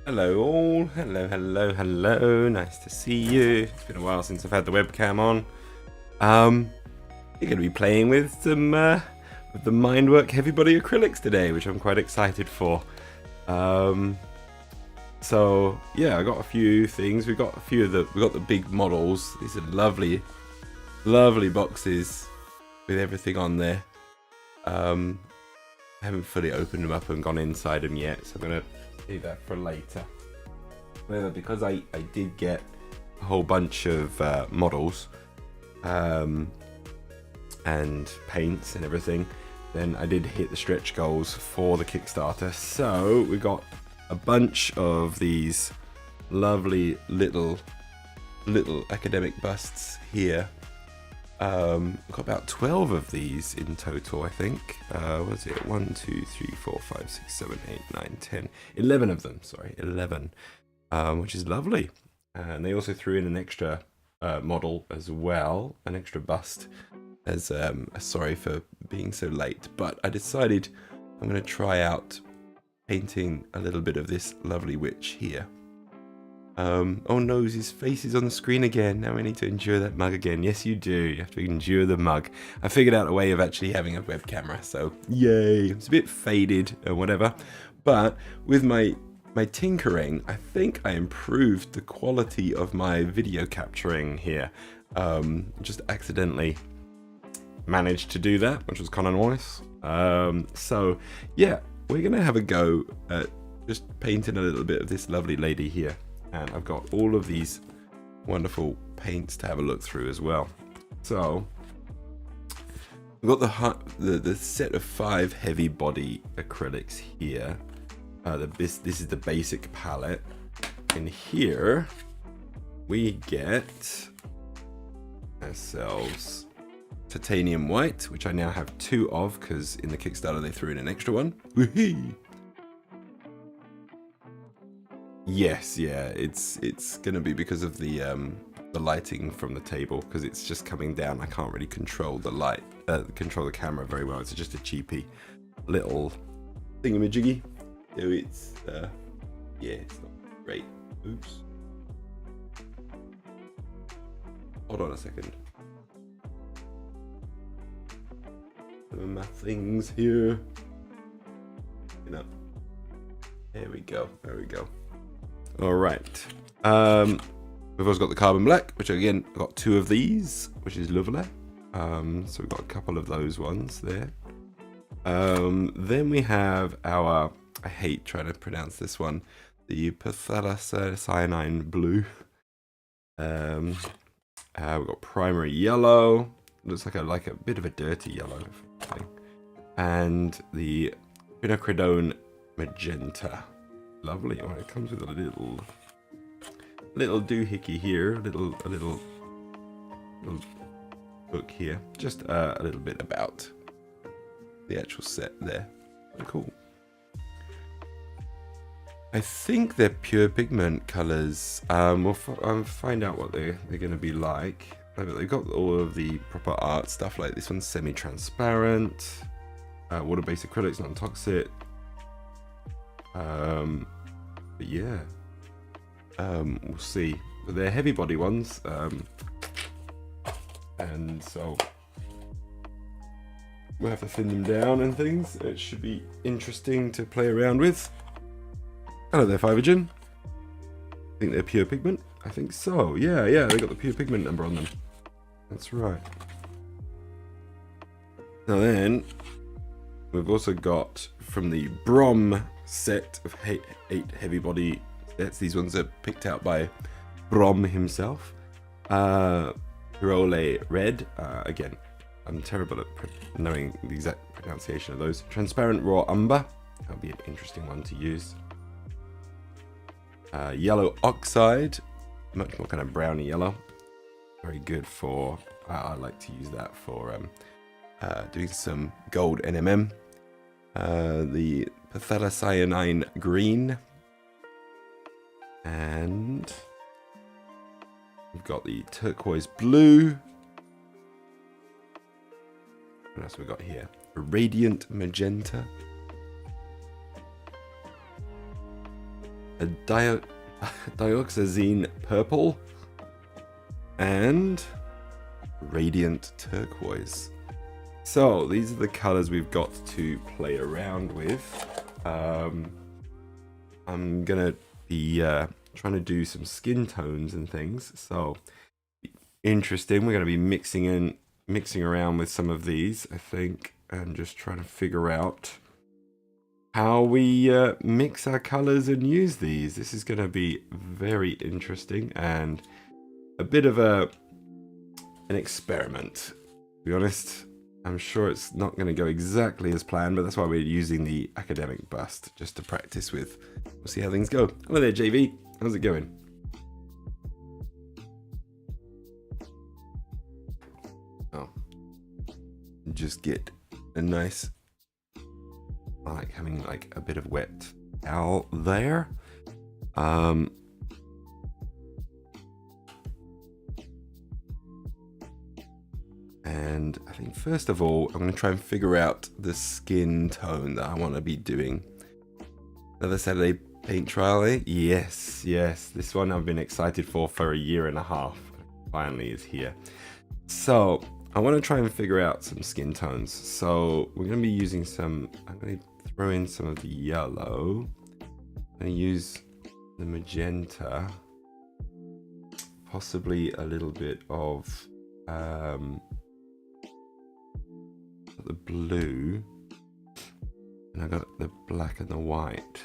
Hello all, hello, nice to see you. It's been a while since I've had the webcam on. You're going to be playing with some with the Mindwork Heavy Body Acrylics today, which I'm quite excited for. So yeah, I got a few things. We got the big models. These are lovely boxes with everything on there. I haven't fully opened them up and gone inside them yet, so I'm gonna do that for later. However, because I did get a whole bunch of models and paints and everything, then I did hit the stretch goals for the Kickstarter. So we got a bunch of these lovely little academic busts here. We've got about 12 of these in total, I think. Was it 1, 2, 3, 4, 5, 6, 7, 8, 9, 10, 11 of them, sorry, 11, which is lovely. And they also threw in an extra model as well, an extra bust, as sorry for being so late, but I decided I'm going to try out painting a little bit of this lovely witch here. Oh no, his face is on the screen again. Now I need to endure that mug again. Yes, you do. You have to endure the mug. I figured out a way of actually having a web camera, so yay. It's a bit faded or whatever, but with my tinkering, I think I improved the quality of my video capturing here. Just accidentally managed to do that, which was kind of nice. So yeah, we're gonna have a go at just painting a little bit of this lovely lady here. And I've got all of these wonderful paints to have a look through as well. So we've got the set of 5 heavy body acrylics here. This is the basic palette. And here we get ourselves titanium white, which I now have 2 of because in the Kickstarter they threw in an extra one. Woohoo! Yes, yeah, it's gonna be because of the lighting from the table, because it's just coming down. I can't really control the light, control the camera very well. It's just a cheapy little thingamajiggy. So it's yeah, it's not great. Oops. Hold on a second. Some of my things here. You know. There we go. There we go. All right. We've also got the carbon black, which again, I've got 2 of these, which is lovely. So we've got a couple of those ones there. Then we have our, I hate trying to pronounce this one, the cyanine blue. We've got primary yellow. Looks like a bit of a dirty yellow thing. And the quinacridone magenta. Lovely. Oh, it comes with a little doohickey here, a little book here. Just a little bit about the actual set there. Cool. I think they're pure pigment colors. We'll find out what they're going to be like. They've got all of the proper art stuff, like this one's semi-transparent, water-based acrylics, non-toxic. But yeah, we'll see. But they're heavy body ones, and so we'll have to thin them down and things. It should be interesting to play around with. Hello there, Fivergen. I think they're pure pigment. I think so. Yeah, they got the pure pigment number on them. That's right. Now then, we've also got from the Brom set of 8 heavy body sets. These ones are picked out by Brom himself. Pirole Red. Again, I'm terrible at knowing the exact pronunciation of those. Transparent Raw Umber. That'll be an interesting one to use. Yellow Oxide. Much more kind of browny yellow. Very good for, I like to use that for doing some gold NMM. The cyanine green, and we've got the turquoise blue. What else have we got here? A radiant magenta, a dioxazine purple, and radiant turquoise. So these are the colors we've got to play around with. I'm gonna be trying to do some skin tones and things, so interesting. We're gonna be mixing around with some of these, I think, and just trying to figure out how we mix our colors and use these. This is gonna be very interesting and a bit of an experiment, to be honest. I'm sure it's not going to go exactly as planned, but that's why we're using the academic bust, just to practice with. We'll see how things go. Hello there, JV. How's it going? Oh, just get a nice, I like having like a bit of wet towel there. And I think first of all, I'm going to try and figure out the skin tone that I want to be doing. Another Saturday paint trial, eh? Yes, yes. This one I've been excited for a year and a half. Finally is here. So I want to try and figure out some skin tones. So we're going to be using some, I'm going to throw in some of the yellow. I'm going to use the magenta. Possibly a little bit of the blue, and I got the black and the white.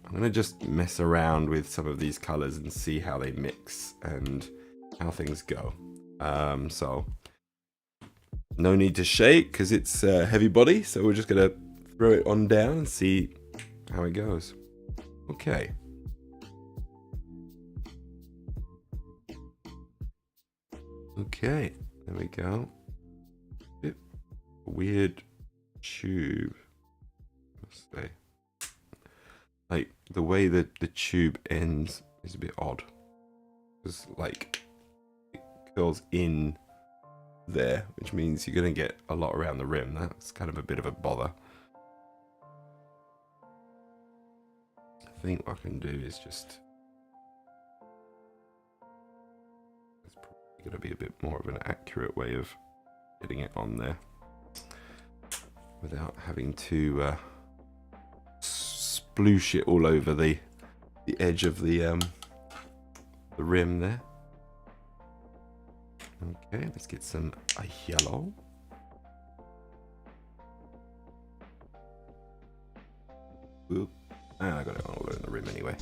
I'm gonna just mess around with some of these colors and see how they mix and how things go. So no need to shake because it's heavy body, so we're just gonna throw it on down and see how it goes. Okay. Okay, there we go. Bit weird tube, must say. Like the way that the tube ends is a bit odd. It's like it curls in there, which means you're gonna get a lot around the rim. That's kind of a bit of a bother. I think what I can do is just, it's probably gonna be a bit more of an accurate way of getting it on there without having to sploosh it all over the edge of the rim there. Okay, let's get some yellow. Oop. I got it all over the rim anyway.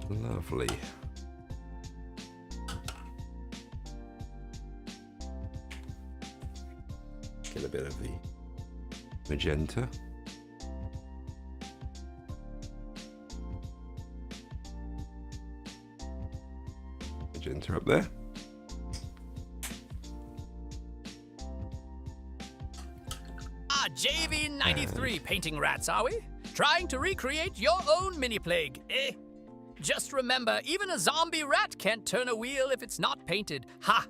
Lovely. Get a bit of the magenta. Magenta up there. JV93 painting rats, are we? Trying to recreate your own mini plague, eh? Just remember, even a zombie rat can't turn a wheel if it's not painted. Ha!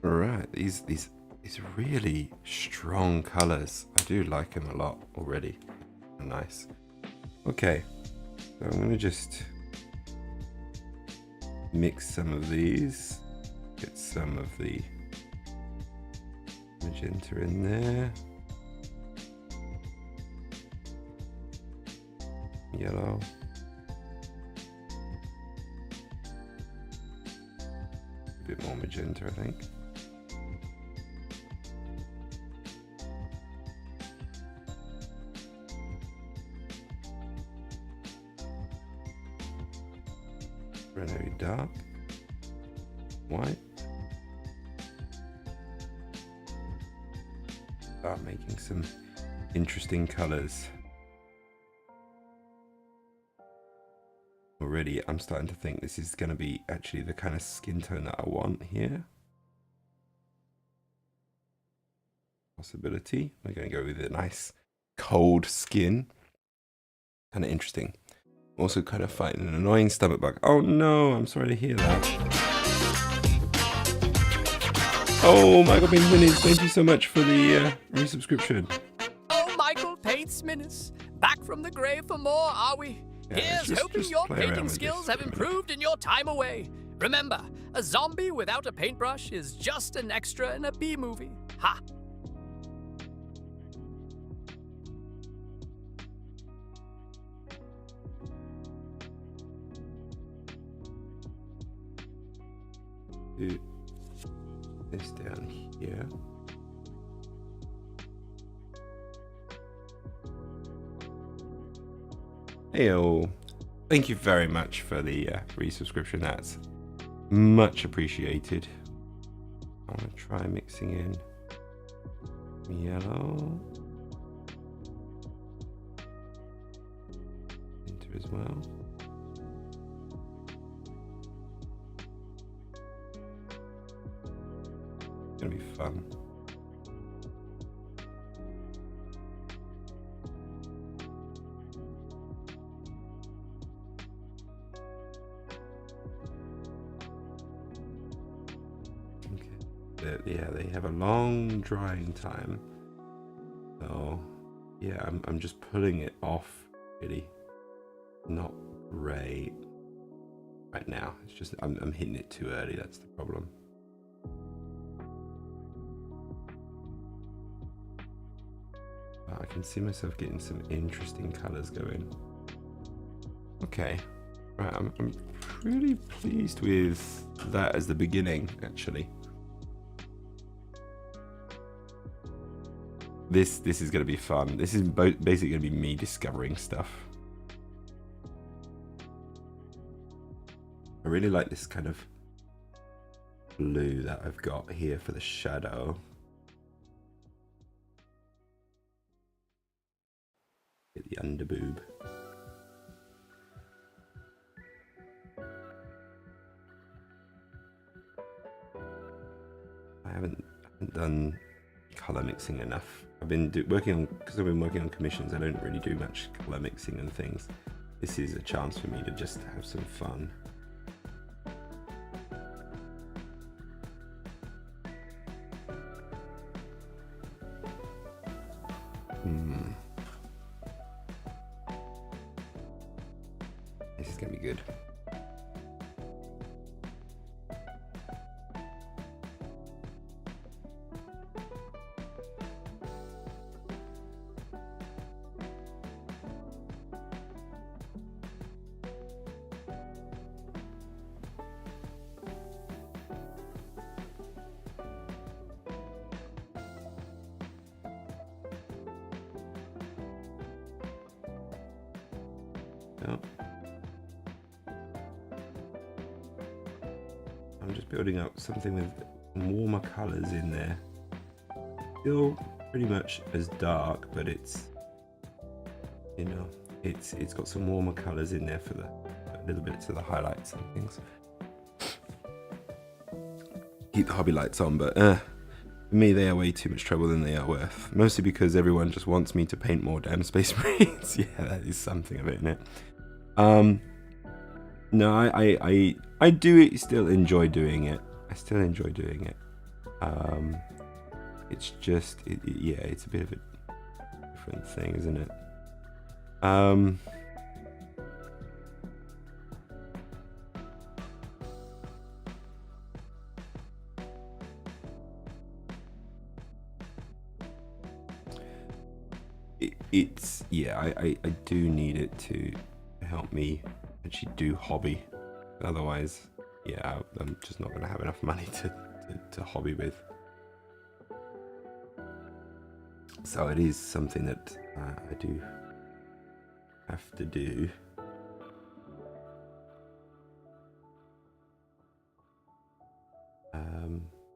Alright, these really strong colors. I do like them a lot already. Nice. Okay, so I'm gonna just mix some of these, get some of the magenta in there, yellow, a bit more magenta, I think. Very dark, white. Start making some interesting colors. Already, I'm starting to think this is going to be actually the kind of skin tone that I want here. possibility. We're going to go with a nice cold skin. Kind of interesting. Also kind of fighting an annoying stomach bug. Oh no, I'm sorry to hear that. Oh, Michael Paints Minis, thank you so much for the resubscription. Oh, Michael Paints Minis, back from the grave for more, are we? Yeah, Here's hoping your painting skills have improved in your time away. Remember, a zombie without a paintbrush is just an extra in a B-movie. Ha! Do this down here. Heyo. Thank you very much for the resubscription. That's much appreciated. I'm gonna try mixing in yellow into as well. It's gonna be fun. Yeah, they have a long drying time. So yeah, I'm just pulling it off really. Not great right now. It's just I'm hitting it too early, that's the problem. I can see myself getting some interesting colors going. Okay. Right, I'm pretty pleased with that as the beginning, actually. This is going to be fun. This is basically going to be me discovering stuff. I really like this kind of blue that I've got here for the shadow. Get the underboob. I haven't done color mixing enough. I've been working on commissions. I don't really do much color mixing and things. This is a chance for me to just have some fun. This is gonna be good. I'm just building up something with warmer colors in there. Still pretty much as dark, but it's, you know, it's got some warmer colors in there for a little bit to the highlights and things. Keep the hobby lights on, but for me they are way too much trouble than they are worth. Mostly because everyone just wants me to paint more damn Space Marines. Yeah, that is something of it, isn't it? No, I do still enjoy doing it. I still enjoy doing it. It's just, yeah, it's a bit of a different thing, isn't it? It's, yeah, I do need it to help me actually do hobby. Otherwise, yeah, I'm just not going to have enough money to hobby with. So it is something that I do have to do.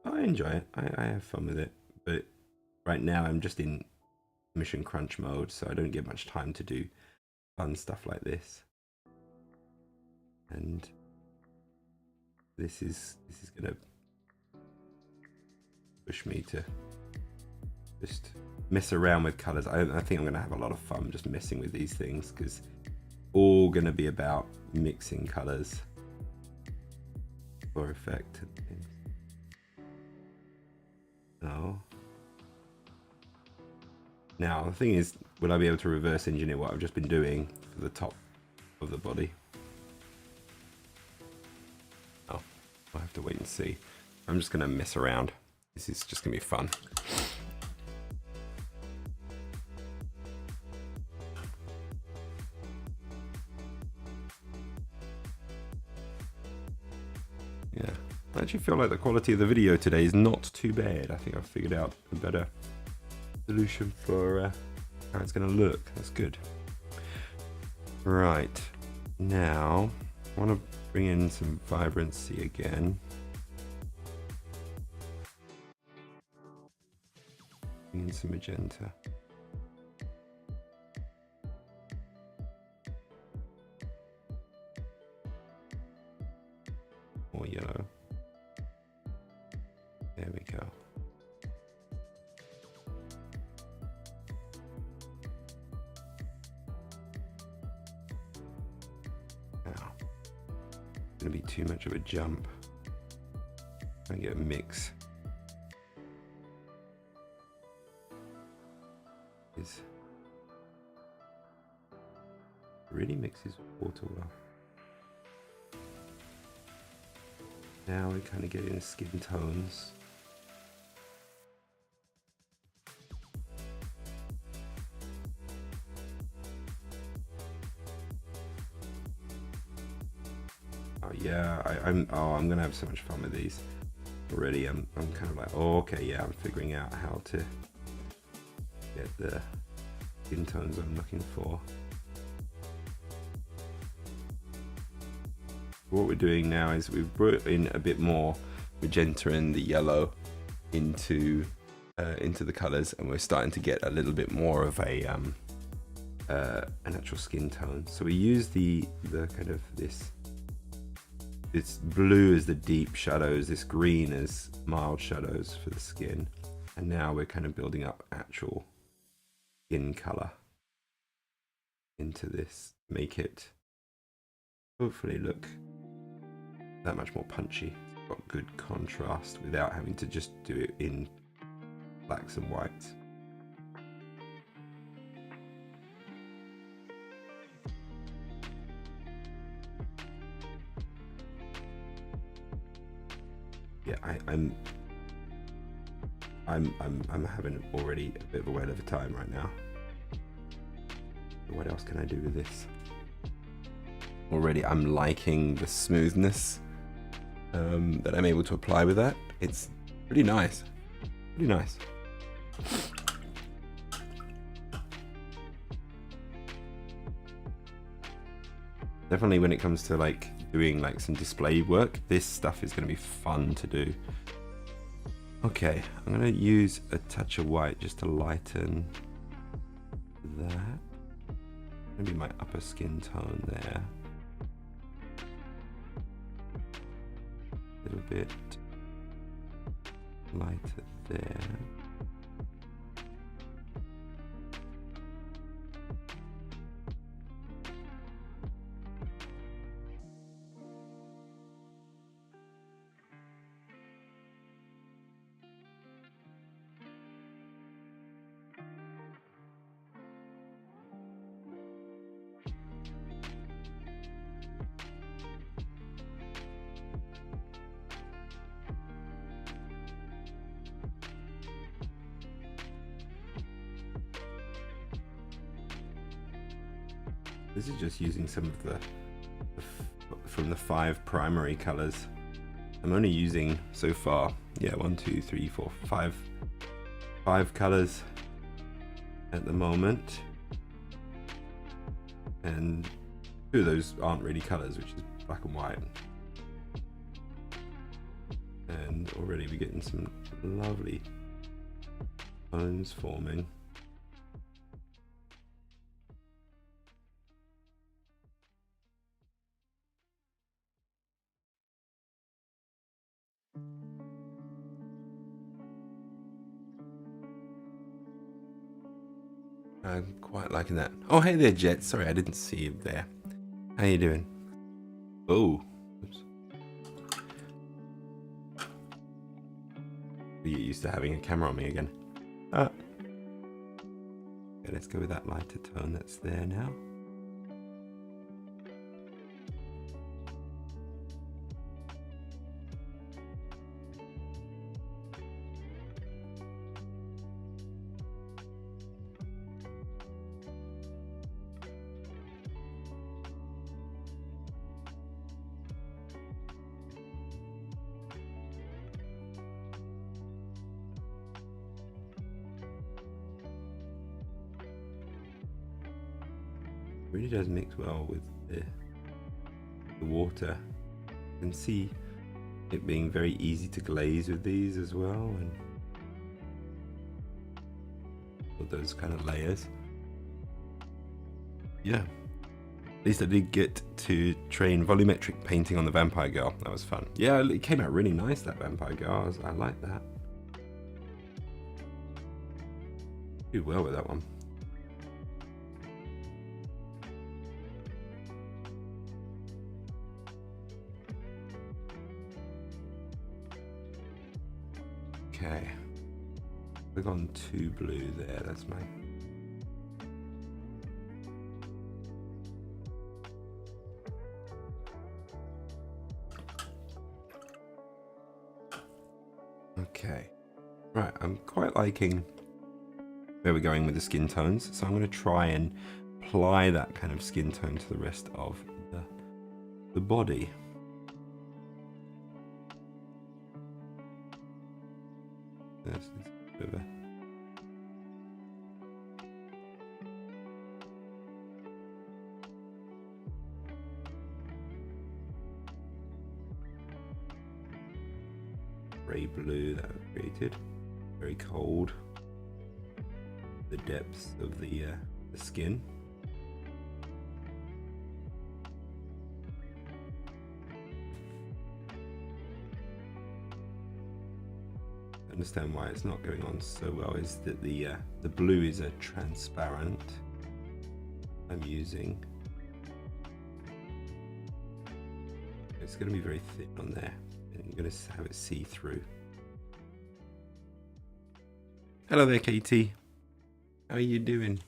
I enjoy it. I have fun with it. But right now I'm just in mission crunch mode, so I don't get much time to do fun stuff like this. And this is gonna push me to just mess around with colors. I think I'm gonna have a lot of fun just messing with these things, because all gonna be about mixing colors for effect and things. So now the thing is, will I be able to reverse engineer what I've just been doing for the top of the body? Oh, I'll have to wait and see. I'm just gonna mess around. This is just gonna be fun. Yeah, I actually feel like the quality of the video today is not too bad. I think I've figured out a better solution for how it's going to look. That's good. Right, now I want to bring in some vibrancy again. Bring in some magenta. Or yellow. There we go. Now, it's going to be too much of a jump. I get a mix. This really mixes water well. Now we kind of get in skin tones. Oh yeah, I'm gonna have so much fun with these. Already I'm kind of like, oh okay, yeah, I'm figuring out how to get the skin tones I'm looking for. What we're doing now is we've brought in a bit more magenta and the yellow into the colors, and we're starting to get a little bit more of a an actual skin tone. So we use the kind of this blue as the deep shadows, this green as mild shadows for the skin, and now we're kind of building up actual skin color into this, make it hopefully look that much more punchy. It's got good contrast without having to just do it in blacks and whites. Yeah, I'm having already a bit of a whale of a time right now. What else can I do with this? Already I'm liking the smoothness that I'm able to apply with that. It's pretty nice. Pretty nice. Definitely when it comes to like doing like some display work, this stuff is going to be fun to do. Okay, I'm going to use a touch of white just to lighten that. Maybe my upper skin tone there. A little bit lighter there. This is just using some of the from the 5 primary colors. I'm only using so far, yeah, 1, 2, 3, 4, 5 colors at the moment, and 2 of those aren't really colors, which is black and white. And already we're getting some lovely tones forming. I'm quite liking that. Oh, hey there, Jet. Sorry, I didn't see you there. How you doing? Oh. Oops. We get used to having a camera on me again. Okay, let's go with that lighter tone that's there now. Really does mix well with the water. You can see it being very easy to glaze with these as well, and all those kind of layers. Yeah, at least I did get to train volumetric painting on the vampire girl. That was fun. Yeah, it came out really nice, that vampire girl. I like that. Did well with that one. Okay, we've gone too blue there. That's my. Okay, right. I'm quite liking where we're going with the skin tones, so I'm going to try and apply that kind of skin tone to the rest of the body. There's a bit of a grey blue that I've created, very cold. The depths of the skin. I understand why it's not going on so well is that the blue is a transparent I'm using. It's going to be very thin on there, and you're going to have it see through. Hello there, Katie. How are you doing?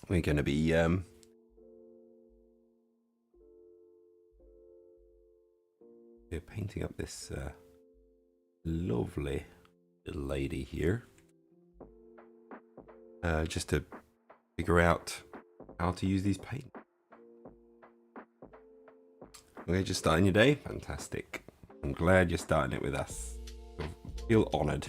We're going to be we're painting up this lovely little lady here, just to figure out how to use these paints. Okay, just starting your day? Fantastic. I'm glad you're starting it with us. I feel honoured.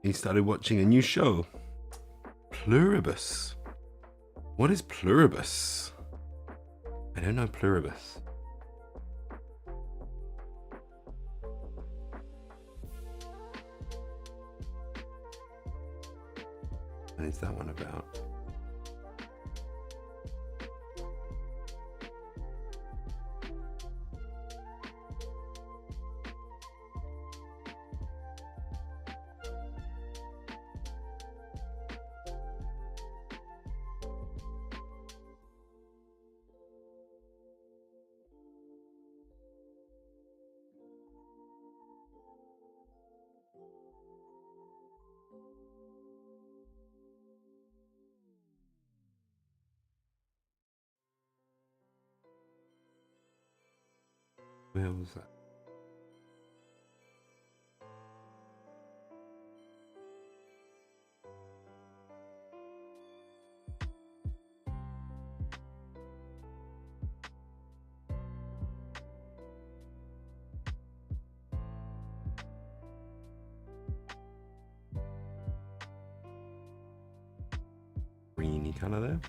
He started watching a new show, Pluribus. What is Pluribus? I don't know Pluribus. What is that one about? Where was that? Greeny colour there.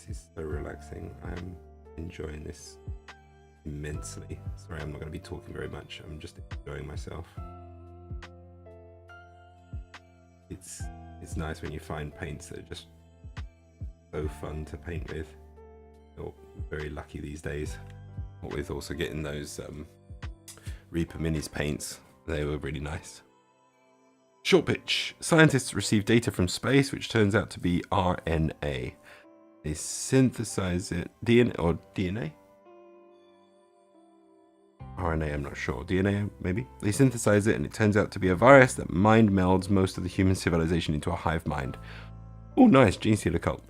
This is so relaxing. I'm enjoying this immensely. Sorry, I'm not going to be talking very much. I'm just enjoying myself. It's nice when you find paints that are just so fun to paint with. You're very lucky these days. With also getting those Reaper Minis paints. They were really nice. Short pitch. Scientists received data from space which turns out to be RNA. They synthesize it. DNA? RNA, I'm not sure. DNA, maybe? They synthesize it and it turns out to be a virus that mind melds most of the human civilization into a hive mind. Oh, nice. Gene Stealer cult.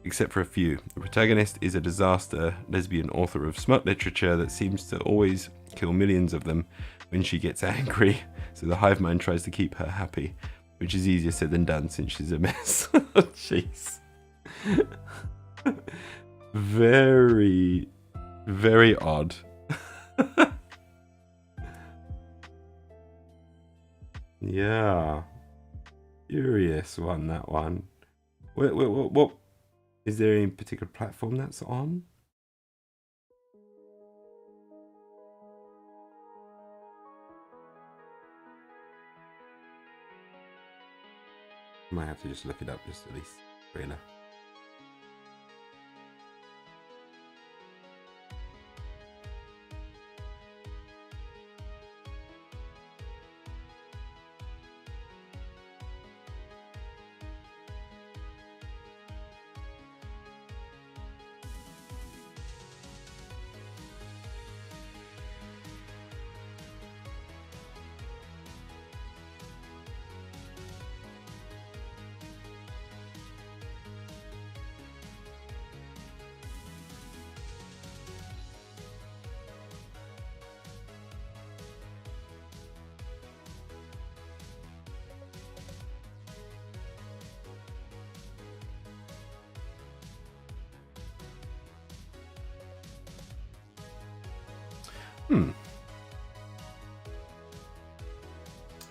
Except for a few. The protagonist is a disaster lesbian author of smut literature that seems to always kill millions of them when she gets angry. So the hive mind tries to keep her happy, which is easier said than done since she's a mess. Jeez. Very, very odd. Yeah. Curious one, that one. What? Is there any particular platform that's on? Might have to just look it up just at least. Trailer.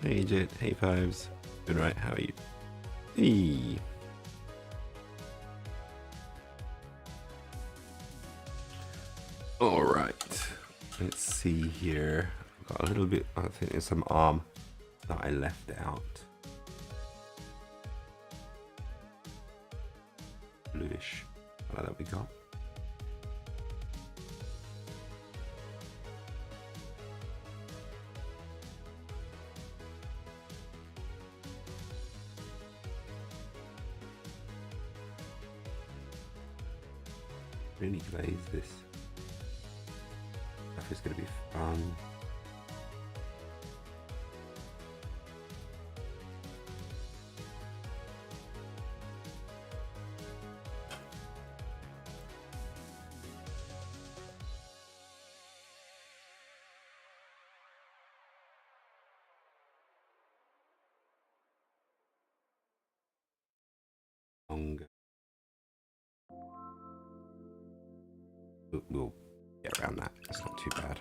Hey Jet, hey Fives. Good, right, how are you? Hey. Alright, let's see here. I've got a little bit, I think there's some arm that I left out. Bluish color that we got. Really glaze this. Stuff is going to be fun. Longer. We'll get around that. It's not too bad.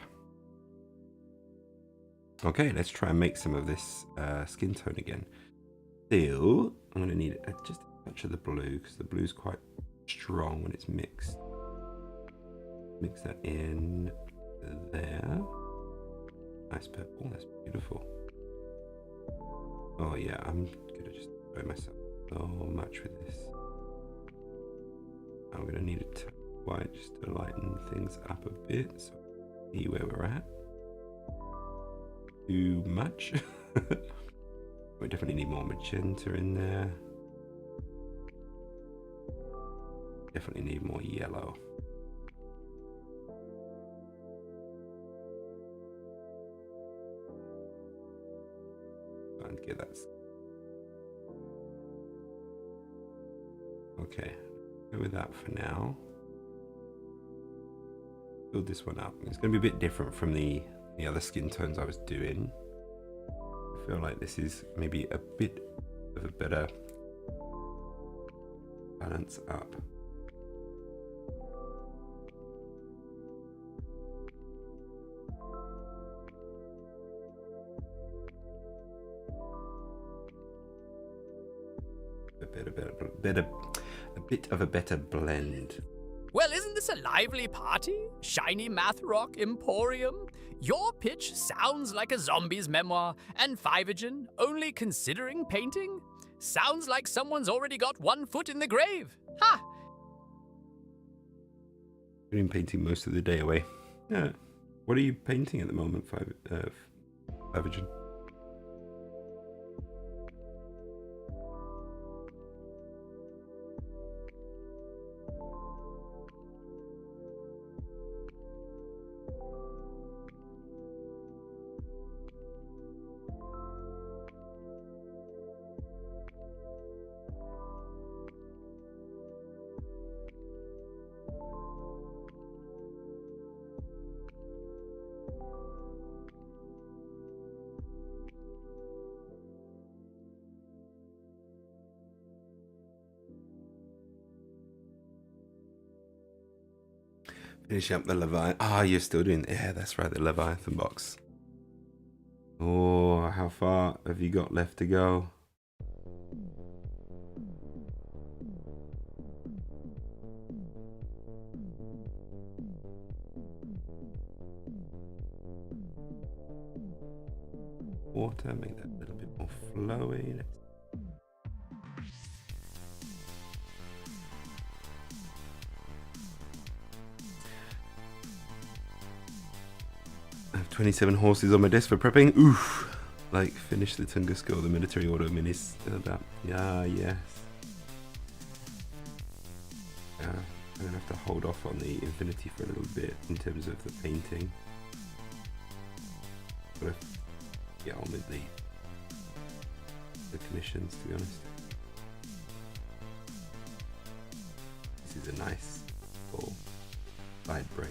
Okay, let's try and make some of this skin tone again. Still, I'm going to need just a touch of the blue because the blue's quite strong when it's mixed. Mix that in there. Nice purple. That's beautiful. Oh yeah, I'm gonna just enjoy myself so much with this. I'm gonna need it white just to lighten things up a bit so see where we're at. Too much. We definitely need more magenta in there. Definitely need more yellow. trying to get that. Okay, go with that for now. Build this one up. It's going to be a bit different from the other skin tones I was doing. I feel like this is maybe a bit of a better balance up. A bit of a better blend. Well, isn't this a lively party? Shiny math rock emporium? Your pitch sounds like a zombie's memoir, and Fivogen only considering painting? Sounds like someone's already got one foot in the grave. Ha! Been painting most of the day away. Yeah. What are you painting at the moment, Fivogen? Finishing up the Leviathan. Ah, you're still doing. Yeah, that's right, the Leviathan box. Oh, how far have you got left to go? Water, make that a little bit more flowy. I have 27 horses on my desk for prepping. Oof! Like, finish the Tunguska or the military order minis. That. Yeah, yes. Yeah, I'm gonna have to hold off on the Infinity for a little bit in terms of the painting. Gotta get on with the commissions, to be honest. This is a nice full side break.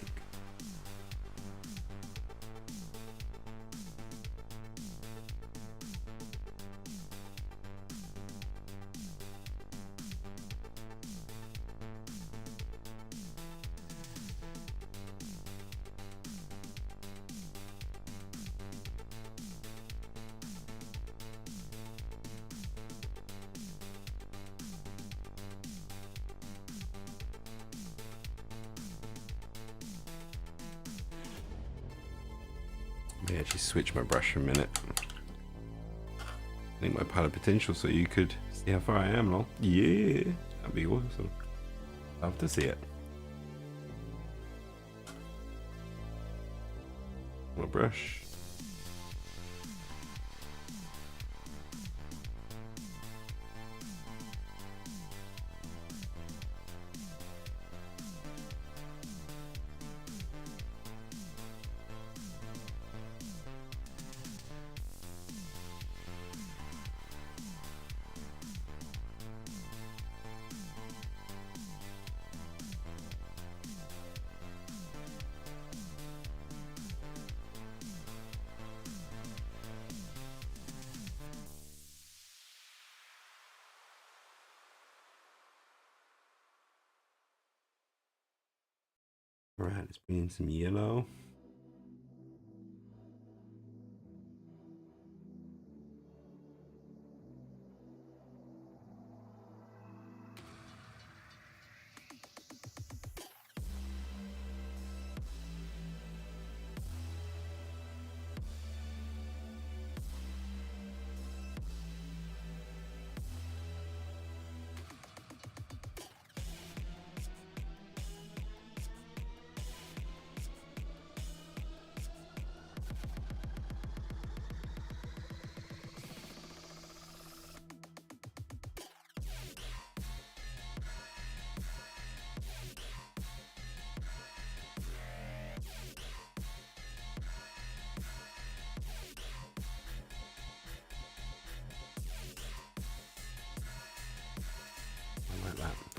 May actually switch my brush for a minute. I think my palette potential so you could see how far I am, lol. Yeah, that'd be awesome. Love to see it. My brush. Alright, let's bring in some yellow.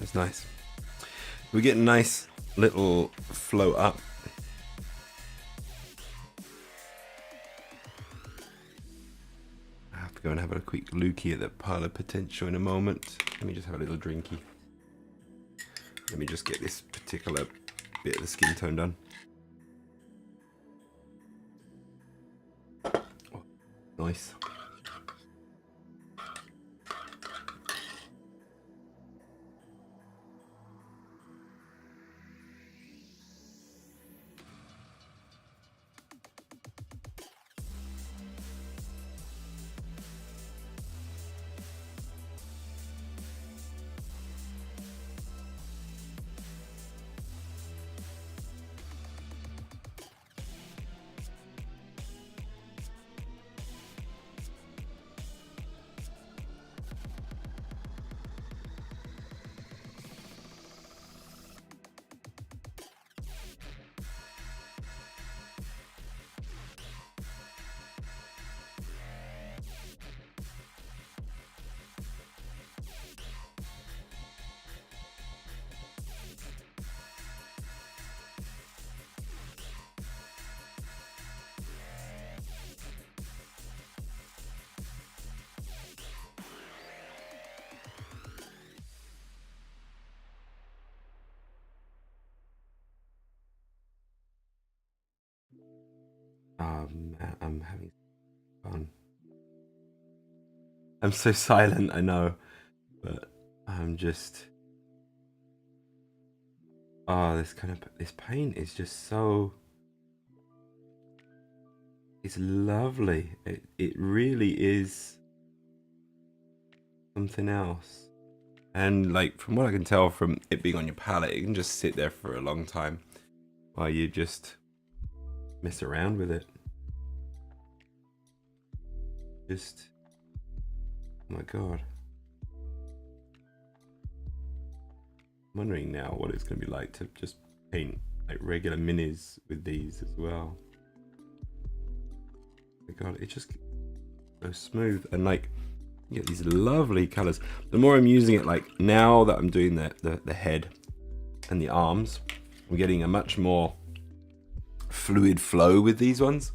It's nice. We get a nice little float up. I have to go and have a quick looky at the pile of potential in a moment. Let me just have a little drinky. Let me just get this particular bit of the skin tone done. Oh, nice. I'm having fun. I'm so silent, I know, but I'm just. Oh, this paint is just so. It's lovely. It really is something else. And like from what I can tell from it being on your palette, it can just sit there for a long time while you just mess around with it. Just, oh my god. I'm wondering now what it's going to be like to just paint like regular minis with these as well. Oh my god, it just so smooth and like you get these lovely colors. The more I'm using it, like now that I'm doing the head and the arms, I'm getting a much more fluid flow with these ones.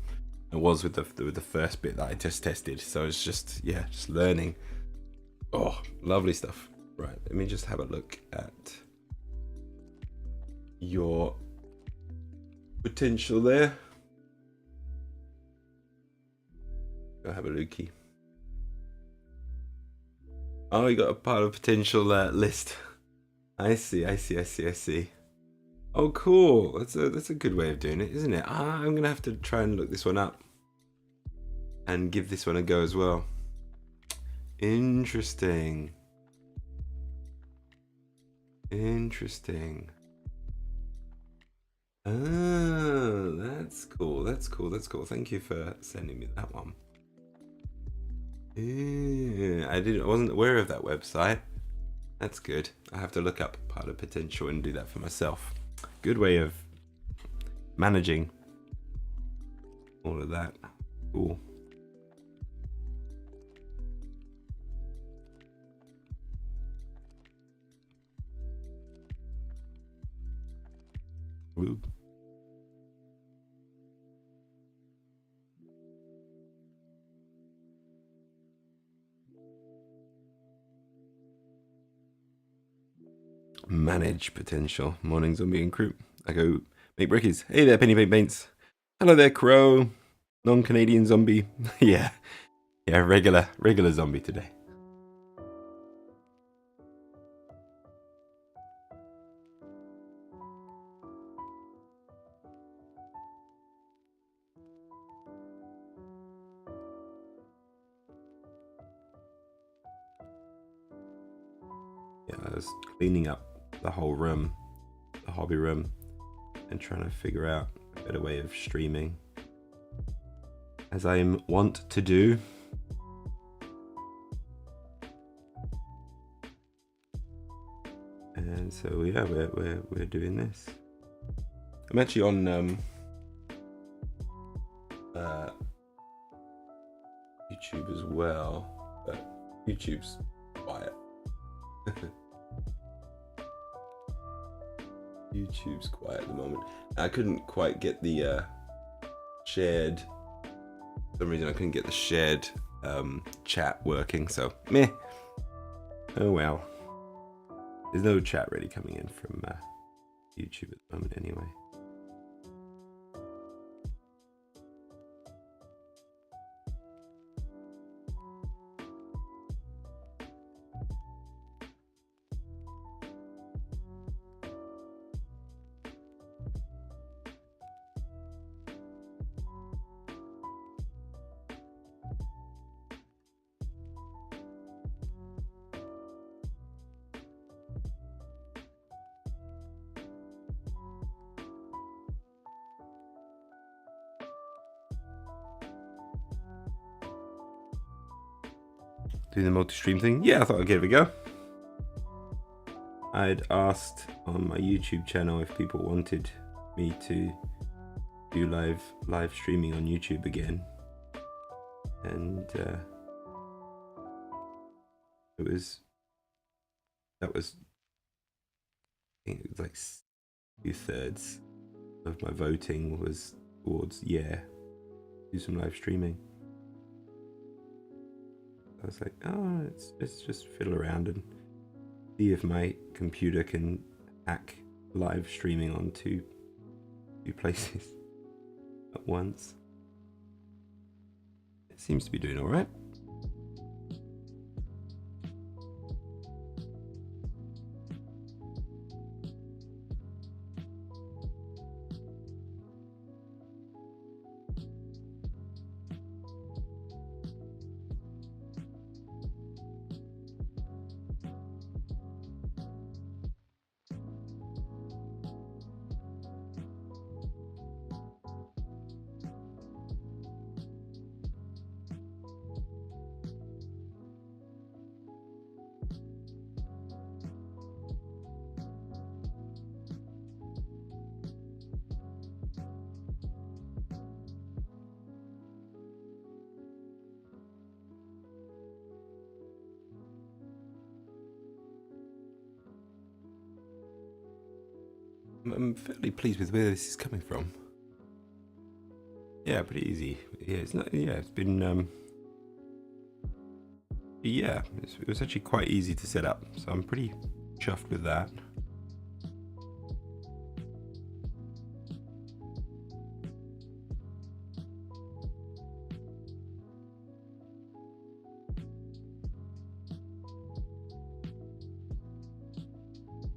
It was with the first bit that I just tested, so it's just just learning. Oh, lovely stuff. Right, let me just have a look at your potential there. Go have a looky. Oh, you got a pile of potential list. I see. Oh, cool. That's a good way of doing it, isn't it? I'm gonna have to try and look this one up and give this one a go as well. Interesting. Oh, that's cool. Thank you for sending me that one. Yeah, I wasn't aware of that website. That's good. I have to look up part of potential and do that for myself. Good way of managing all of that. Cool. Woo. Manage potential. Morning, zombie and crew. I go make brickies. Hey there, Penny Paint Paints. Hello there, Crow. Non-Canadian zombie. yeah, regular zombie today. Yeah, I was cleaning up the whole room, the hobby room, and trying to figure out a better way of streaming, as I want to do. And so yeah, we're doing this. I'm actually on YouTube as well, but YouTube's quiet. YouTube's quiet at the moment. I couldn't quite get the shared. For some reason I couldn't get the shared chat working. So meh. Oh well. There's no chat really coming in from YouTube at the moment, anyway. Doing the multi-stream thing? Yeah, I thought I'd give it a go. I'd asked on my YouTube channel if people wanted me to do live streaming on YouTube again, and that was I think it was like 2/3 of my voting was towards do some live streaming. I was like, oh, let's just fiddle around and see if my computer can hack live streaming on two places at once. It seems to be doing all right. I'm fairly pleased with where this is coming from. Yeah, pretty easy. Yeah, it's not. Yeah, it's been. Yeah, it was actually quite easy to set up, so I'm pretty chuffed with that.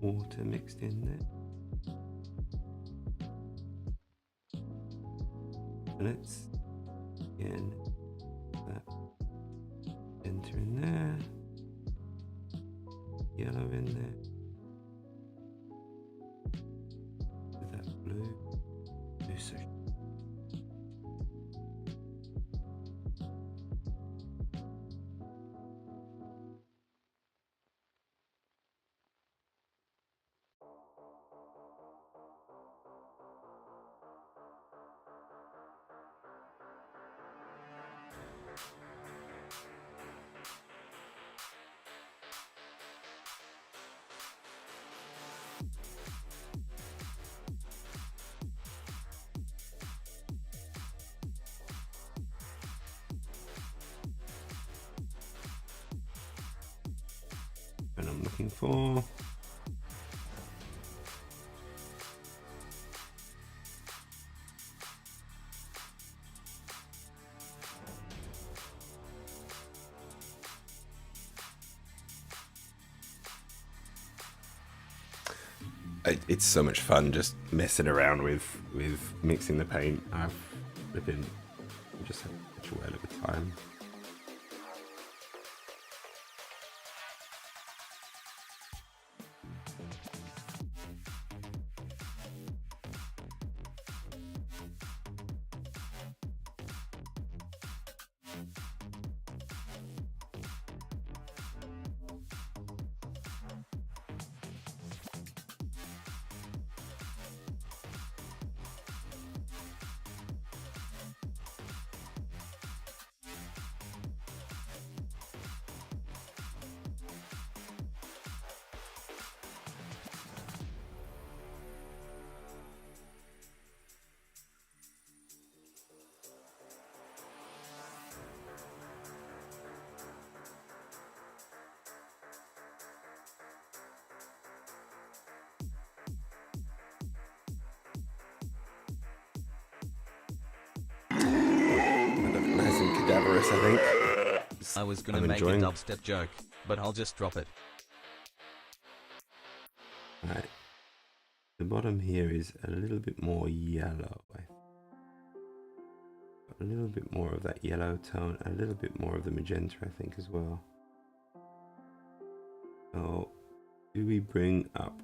Water mixed in there. And it's again that enter in there, yellow in there, with that blue. So and I'm looking for. It's so much fun just messing around with mixing the paint. I've just had such a whale of a time. cadaverous, I think. I was gonna I'm make enjoying... a dubstep joke, but I'll just drop it. Right. The bottom here is a little bit more yellow. A little bit more of that yellow tone, a little bit more of the magenta, I think, as well. So, do we bring up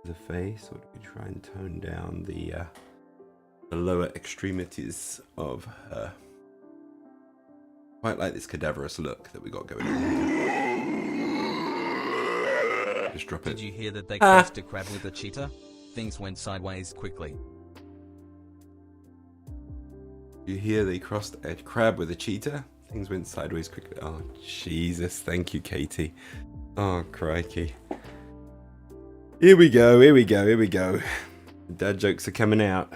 the face, or do we try and tone down the lower extremities of her? Quite like this cadaverous look that we got going on. Just drop it. Did you hear that they crossed a crab with a cheetah? Things went sideways quickly. You hear they crossed a crab with a cheetah? Things went sideways quickly. Oh, Jesus. Thank you, Katie. Oh, crikey. Here we go, here we go, here we go. Dad jokes are coming out.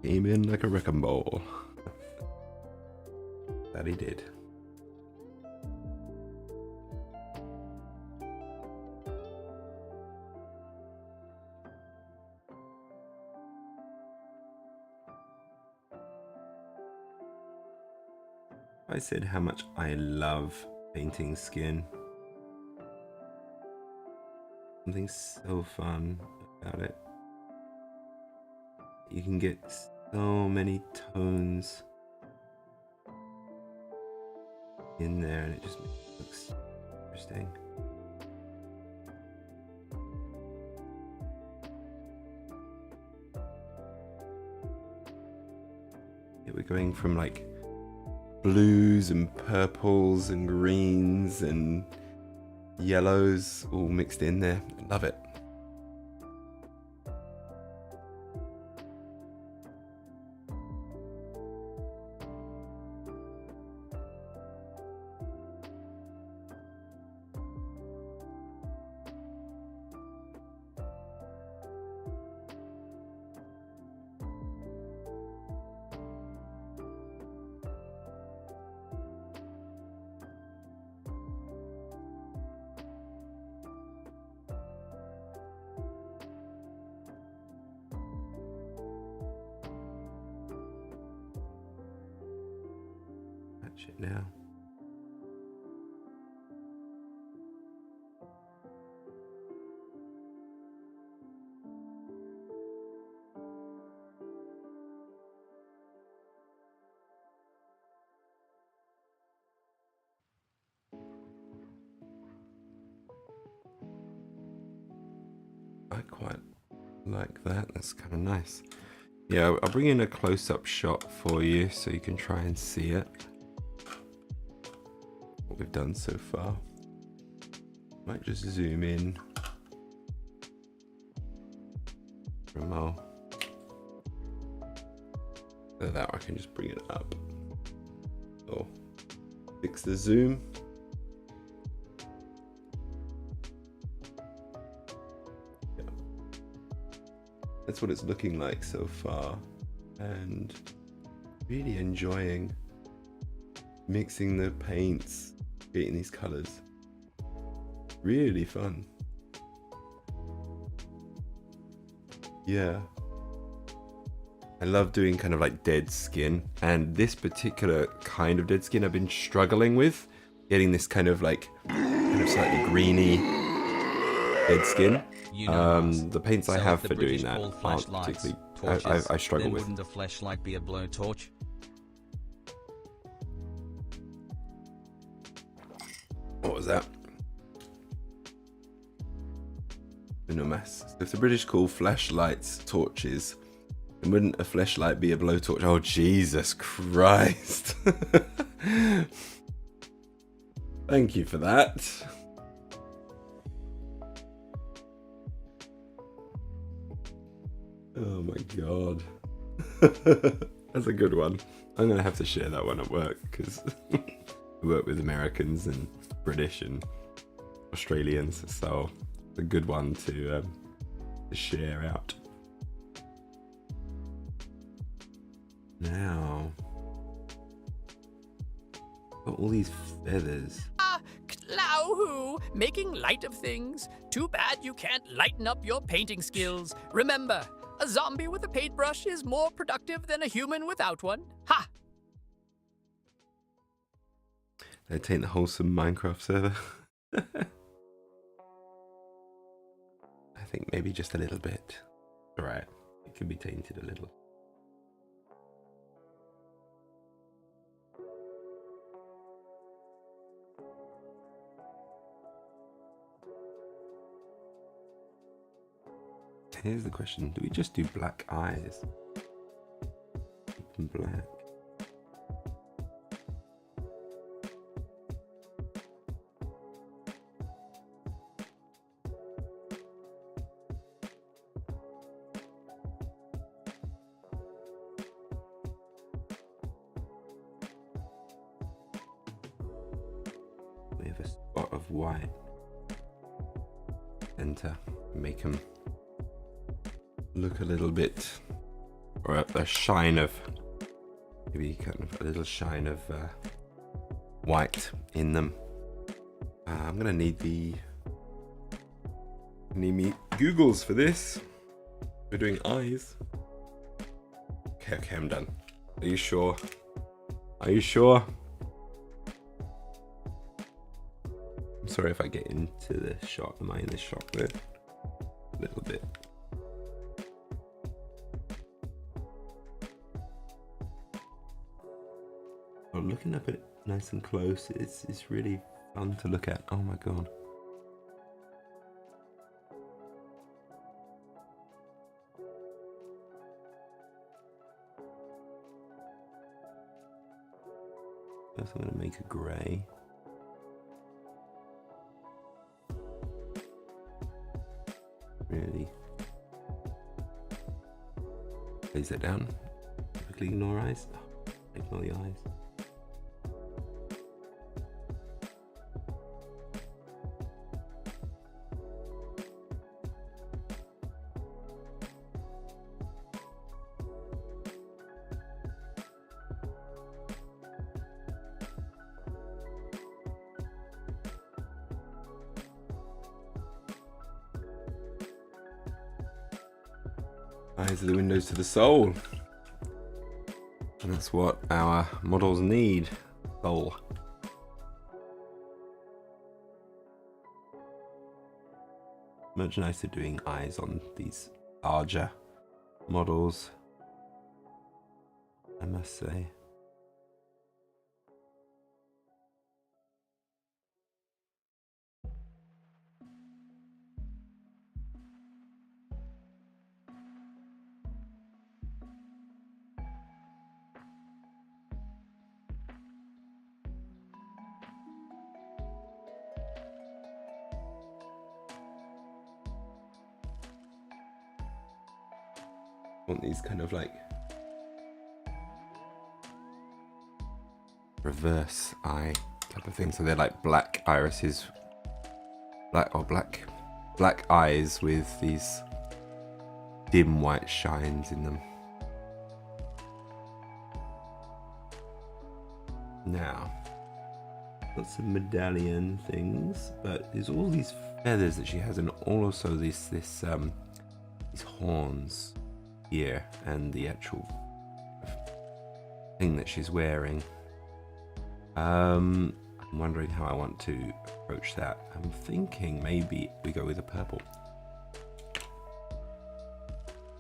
Came in like a wrecking ball. That he did. I said how much I love painting skin. Something so fun about it. You can get so many tones in there, and it just looks interesting. Yeah, we're going from like blues and purples and greens and yellows all mixed in there. I love it. It now. I quite like that. That's kind of nice. Yeah, I'll bring in a close-up shot for you so you can try and see it. What we've done so far. Might just zoom in. Remote. So that I can just bring it up. So fix the zoom. Yeah. That's what it's looking like so far, and really enjoying mixing the paints, getting these colors. Really fun. Yeah. I love doing kind of like dead skin, and this particular kind of dead skin I've been struggling with, getting this kind of like slightly greeny dead skin. The paints I have for doing that aren't particularly, I struggle with. Wouldn't a flashlight be a blowtorch? What was that? No mess. If the British call flashlights torches, then wouldn't a flashlight be a blowtorch? Oh, Jesus Christ. Thank you for that. Oh my God. That's a good one. I'm going to have to share that one at work because work with Americans and British and Australians, so it's a good one to share out. Now, got all these feathers. Clowhoo, making light of things. Too bad you can't lighten up your painting skills. Remember, a zombie with a paintbrush is more productive than a human without one. Ha! They taint the wholesome Minecraft server. I think maybe just a little bit. Alright, it can be tainted a little. Here's the question, do we just do black eyes? Keep them black. We have a spot of white. Enter, make them look a little bit, or a shine of, maybe kind of a little shine of white in them. I'm gonna need me Googles for this. We're doing eyes. Okay, I'm done. Are you sure? Are you sure? I'm sorry if I get into the shot. Am I in the shot there? A little bit. Looking up at it nice and close, it's really fun to look at. Oh my god. First I'm going to make a grey. Really lays it down. Quickly ignore eyes. Oh, ignore the eyes. Eyes are the windows to the soul. And that's what our models need. Soul. Much nicer doing eyes on these larger models, I must say. Want these kind of like reverse eye type of thing, so they're like black irises, black eyes with these dim white shines in them. Now, got some medallion things, but there's all these feathers that she has, and also these horns here, and the actual thing that she's wearing. I'm wondering how I want to approach that. I'm thinking maybe we go with a purple.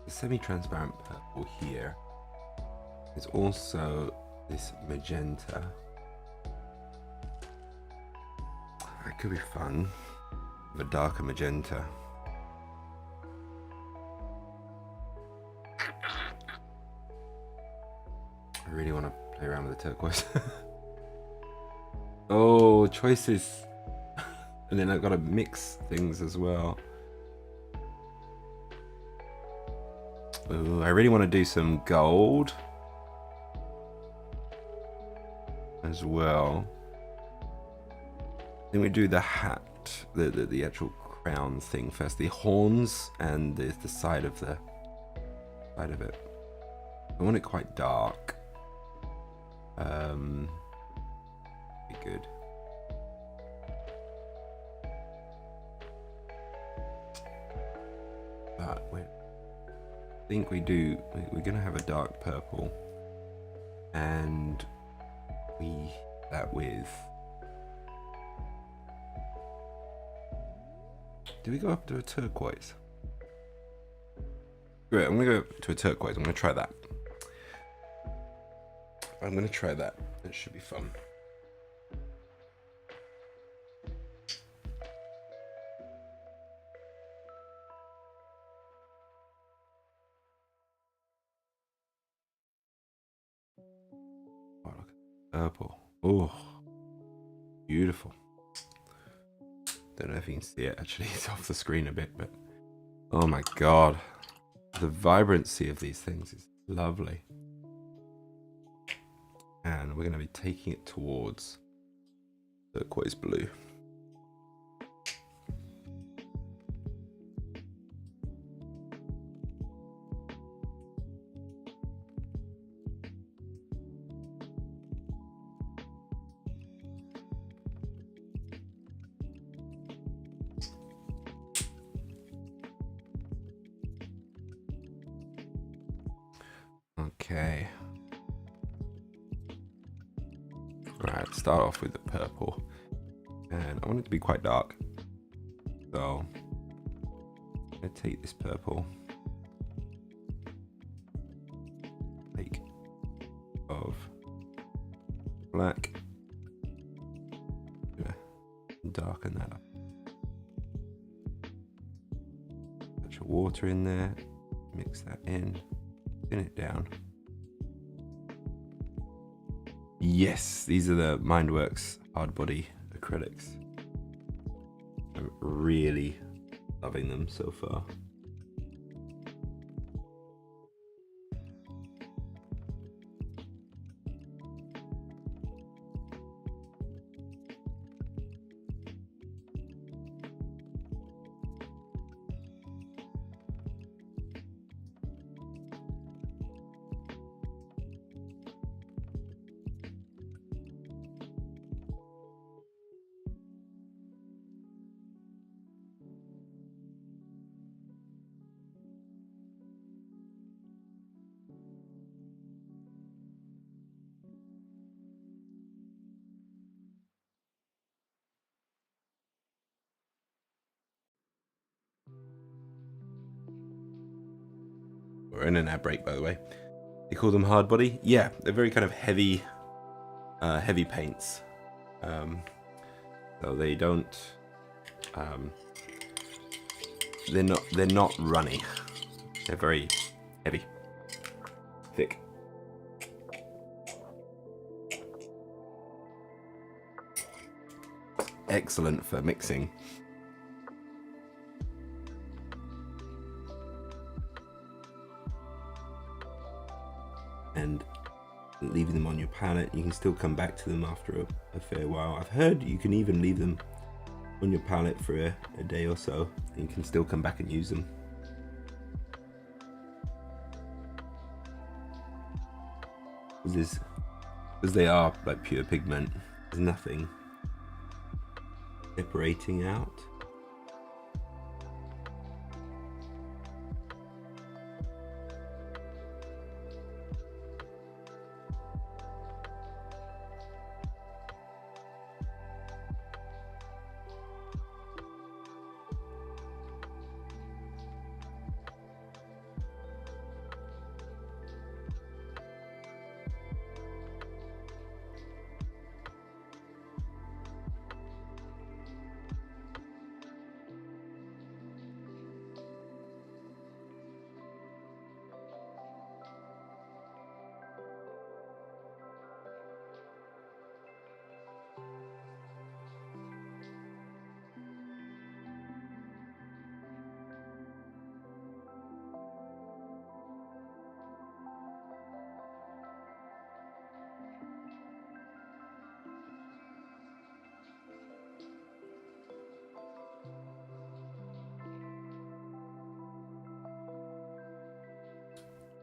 The semi-transparent purple here. There's also this magenta. That could be fun. With a darker magenta. I really want to play around with the turquoise. Oh, choices. And then I've got to mix things as well. Ooh, I really want to do some gold as well. Then we do the hat, the actual crown thing first. The horns and the side of it. I want it quite dark. Be good. But I think we're gonna have a dark purple, and that with. Do we go up to a turquoise? Great, I'm gonna go to a turquoise. I'm gonna try that. It should be fun. Oh, look at purple. Oh, beautiful. Don't know if you can see it, actually. It's off the screen a bit, but oh my god. The vibrancy of these things is lovely. And we're going to be taking it towards turquoise blue. Okay. Right, start off with the purple. And I want it to be quite dark. So I'm going to take this purple. Take of black. Darken that up. Touch of water in there. Mix that in. Thin it down. Yes, these are the Mindworks Hard Body Acrylics. I'm really loving them so far. We're in an ad break, by the way. They call them hard body. Yeah, they're very kind of heavy paints. So they don't. They're not runny. They're very heavy, thick. Excellent for mixing. And leaving them on your palette, you can still come back to them after a fair while. I've heard you can even leave them on your palette for a day or so, and you can still come back and use them. Because they are like pure pigment, there's nothing separating out.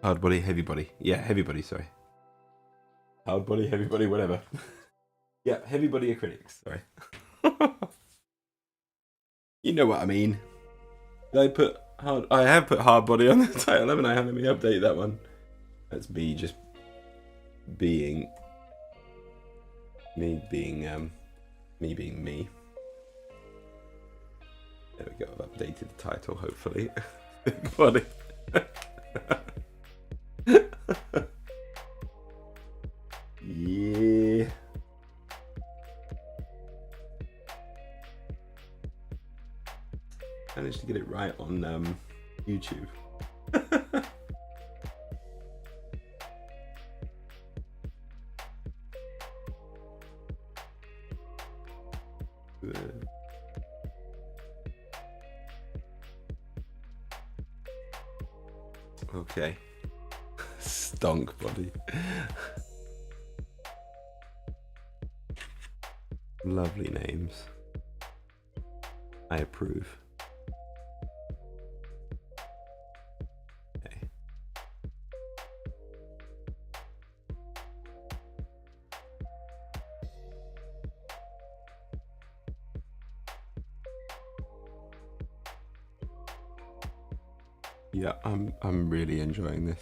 Hard body, heavy body. Yeah, heavy body, sorry. Hard body, heavy body, whatever. Yeah, heavy body acrylics, sorry. You know what I mean. Did I have put hard body on the title, haven't I? Let me update that one. That's me just being me. There we go, I've updated the title, hopefully. Big body. Yeah. Managed to get it right on YouTube. Okay. Stonk body. Lovely names. I approve. Okay. Yeah, I'm really enjoying this.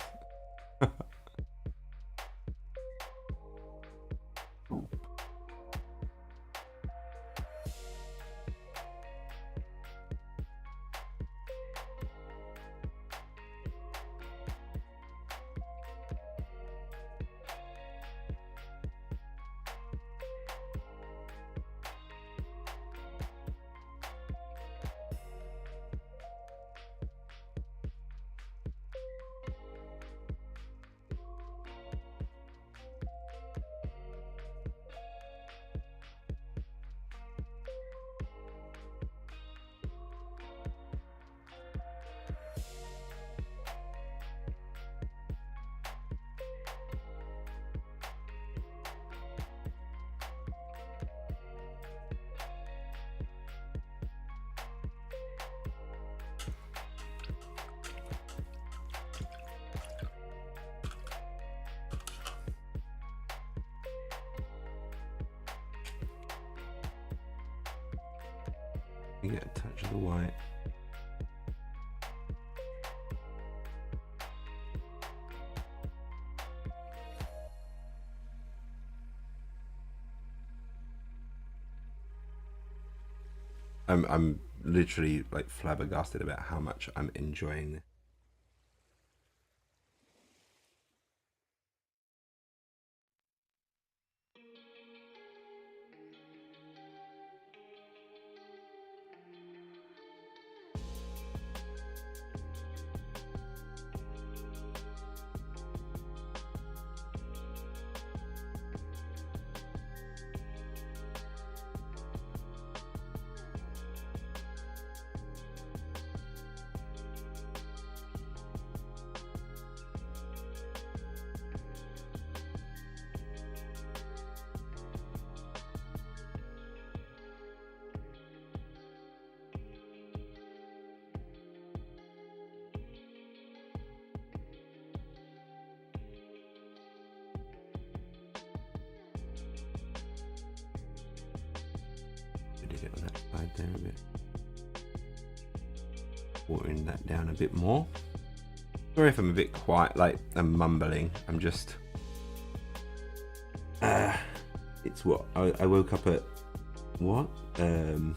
You get a touch of the white. I'm literally like flabbergasted about how much I'm enjoying this. Get on that side there a bit. Watering that down a bit more. Sorry if I'm a bit quiet, like I'm mumbling. I'm just. It's what I woke up at. What? It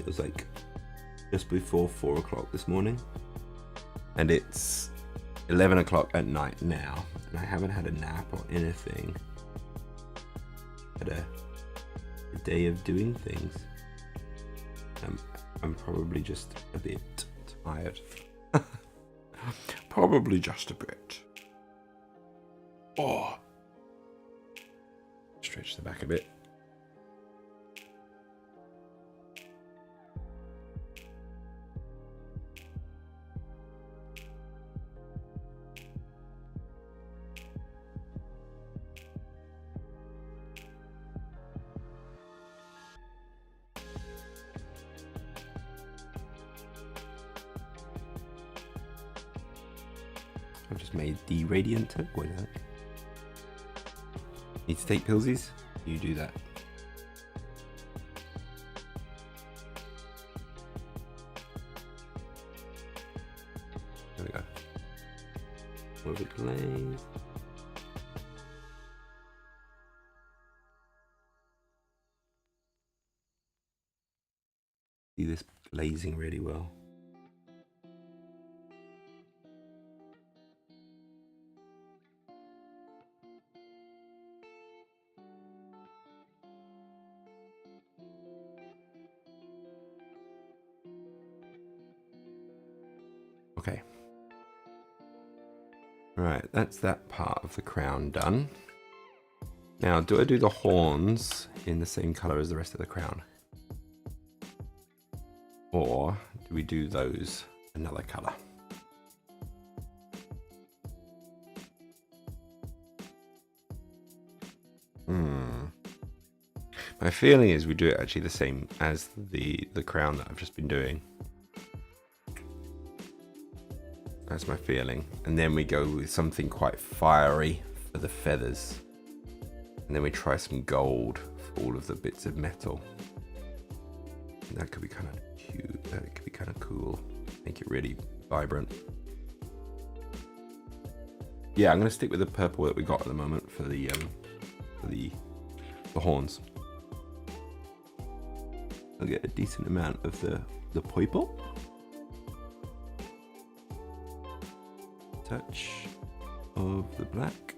was like just before 4 o'clock this morning, and it's 11 o'clock at night now, and I haven't had a nap or anything. Had a day of doing things. I'm probably just a bit tired. Probably just a bit. Oh, stretch the back a bit. I've just made the radiant turquoise. Need to take pillsies? You do that. There we go. More of a glaze. See this glazing really well. Okay. Right, that's that part of the crown done. Now, do I do the horns in the same color as the rest of the crown? Or do we do those another color? My feeling is we do it actually the same as the crown that I've just been doing. That's my feeling. And then we go with something quite fiery for the feathers. And then we try some gold for all of the bits of metal. And that could be kind of cute. That could be kind of cool. Make it really vibrant. Yeah, I'm going to stick with the purple that we got at the moment for the horns. I'll get a decent amount of the purple. Touch of the black.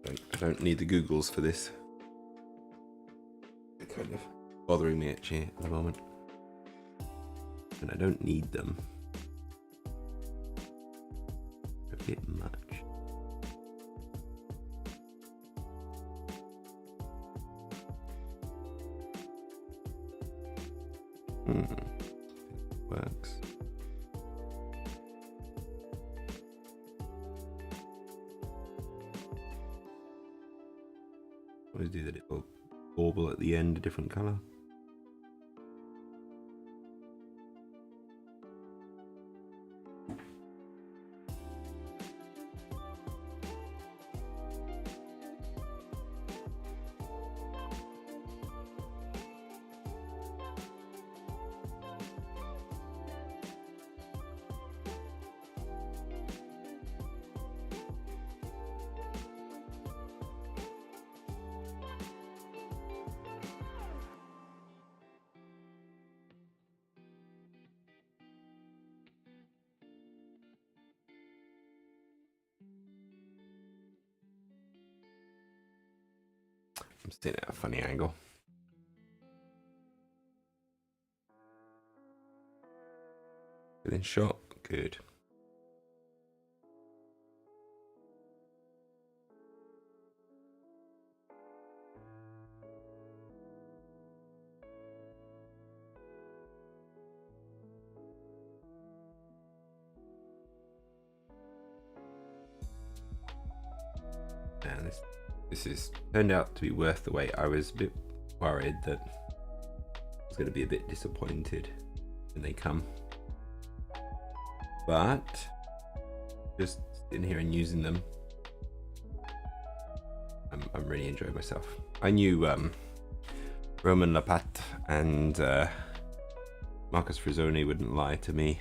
I don't need the Googles for this. They're kind of bothering me actually at the moment. And I don't need them. A bit much. Works. Always do the little bauble at the end, a different colour. I'm sitting at a funny angle. Within shot, good. And this is turned out to be worth the wait. I was a bit worried that I was going to be a bit disappointed when they come, but just sitting here and using them, I'm really enjoying myself. I knew Roman Lapat and Marcus Frizzoni wouldn't lie to me.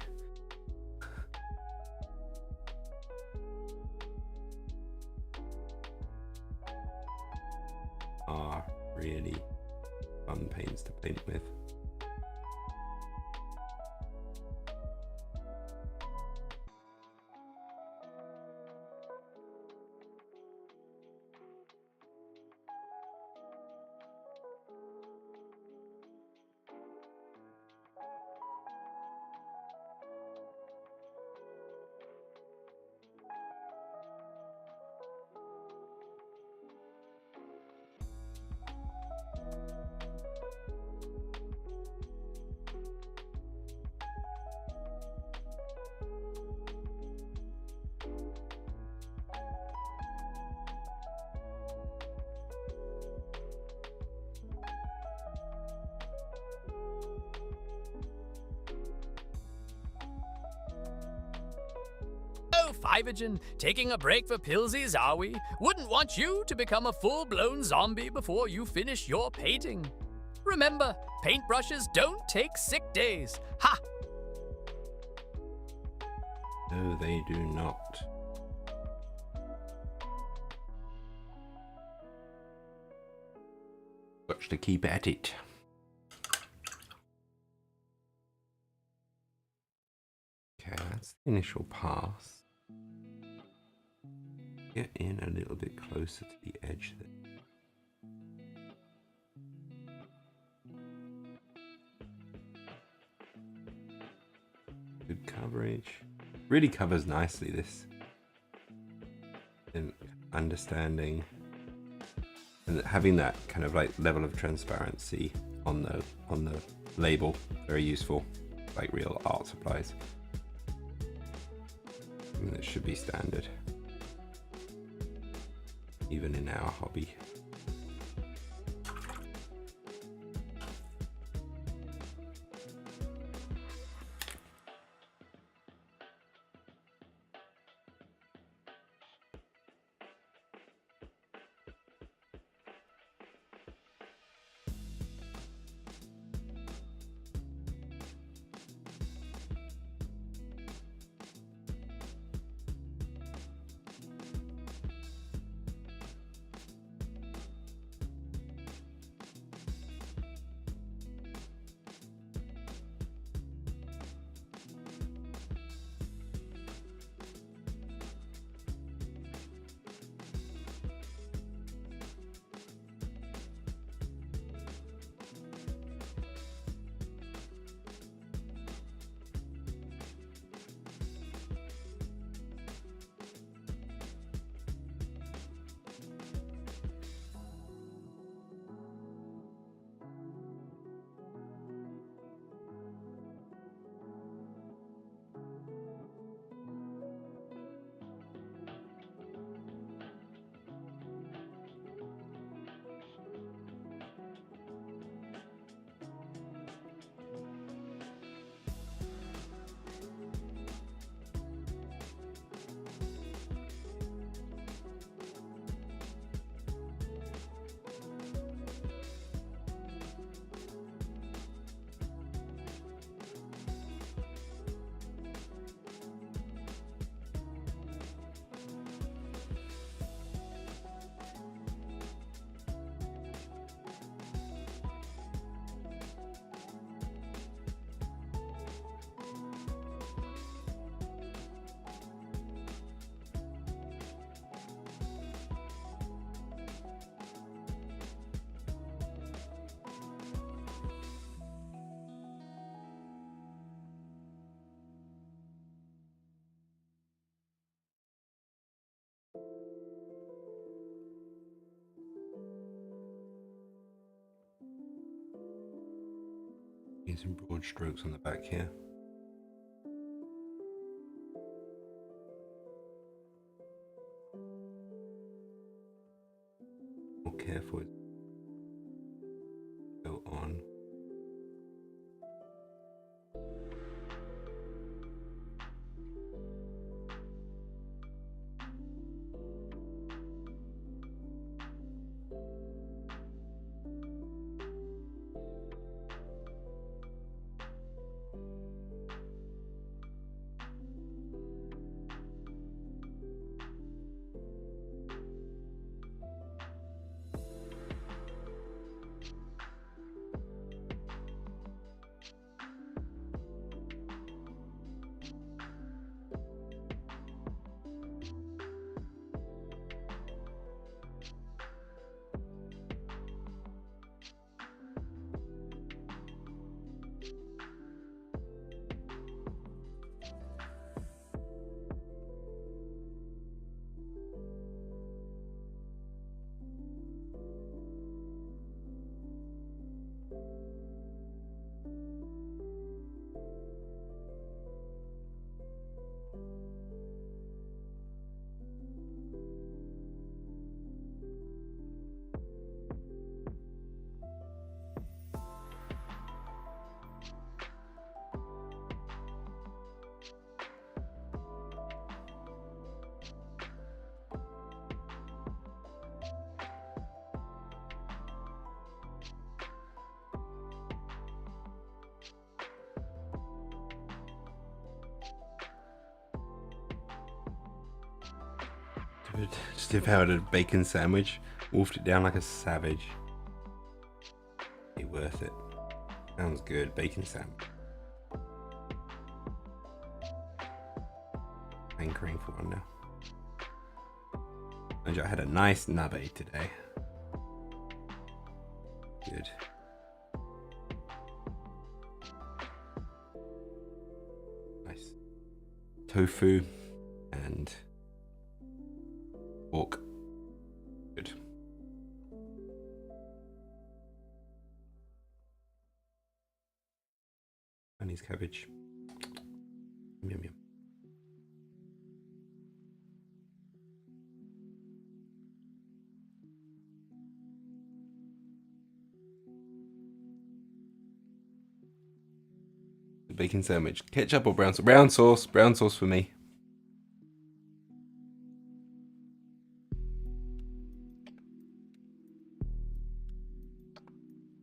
Are really fun paints to paint with. Fivogen, taking a break for pilsies, are we? Wouldn't want you to become a full-blown zombie before you finish your painting. Remember, paintbrushes don't take sick days. Ha! No, they do not. Got to keep at it. Okay, that's the initial pass. Get in a little bit closer to the edge there. Good coverage. Really covers nicely this. And understanding and having that kind of like level of transparency on the label, very useful, like real art supplies. I mean, that should be standard, even in our hobby. Some broad strokes on the back here. More careful. Go on. Good. Just devoured a bacon sandwich. Wolfed it down like a savage. Be worth it. Sounds good. Bacon sandwich. Hankering for one now. I had a nice nubby today. Good. Nice. Tofu and pork. Good. Chinese cabbage. Yum yum. The bacon sandwich. Ketchup or brown sauce? Brown sauce. Brown sauce for me.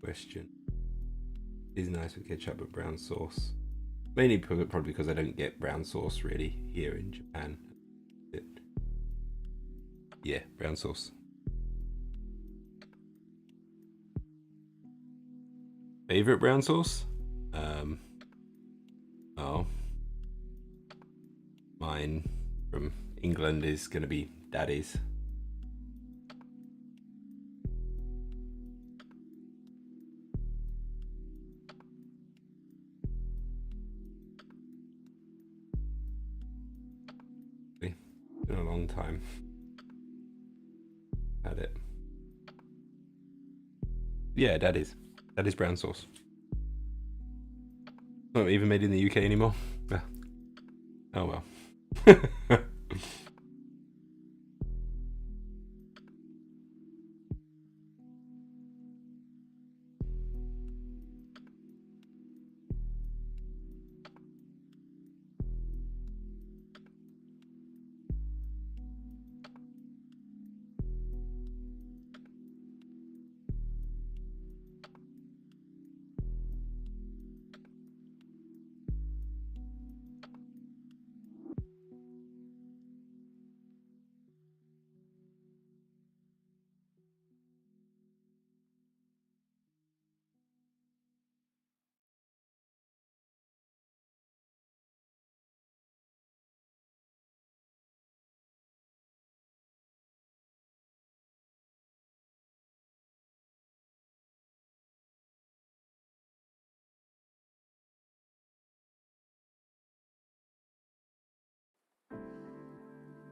Question. Is nice with ketchup but brown sauce. Mainly probably because I don't get brown sauce really here in Japan. Yeah, brown sauce. Favorite brown sauce? Oh, mine from England is gonna be Daddy's. Been a long time. Had it. Yeah, Daddy's brown sauce. Not even made in the UK anymore. Oh well.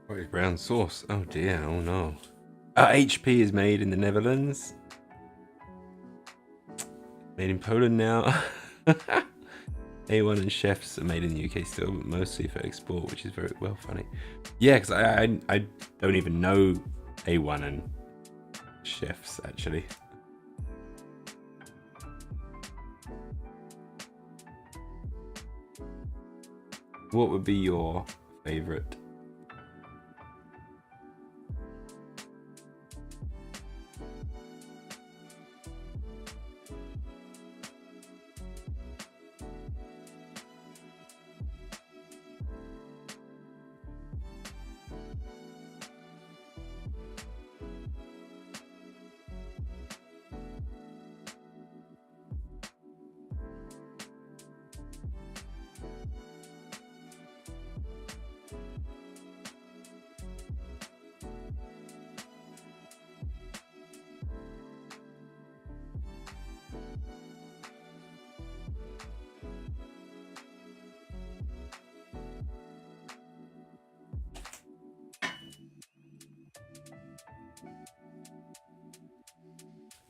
What is brown sauce? Oh dear, oh no. HP is made in the Netherlands. Made in Poland now. A1 and chefs are made in the UK still, but mostly for export, which is very well funny. Yeah, because I don't even know A1 and chefs actually. What would be your favorite?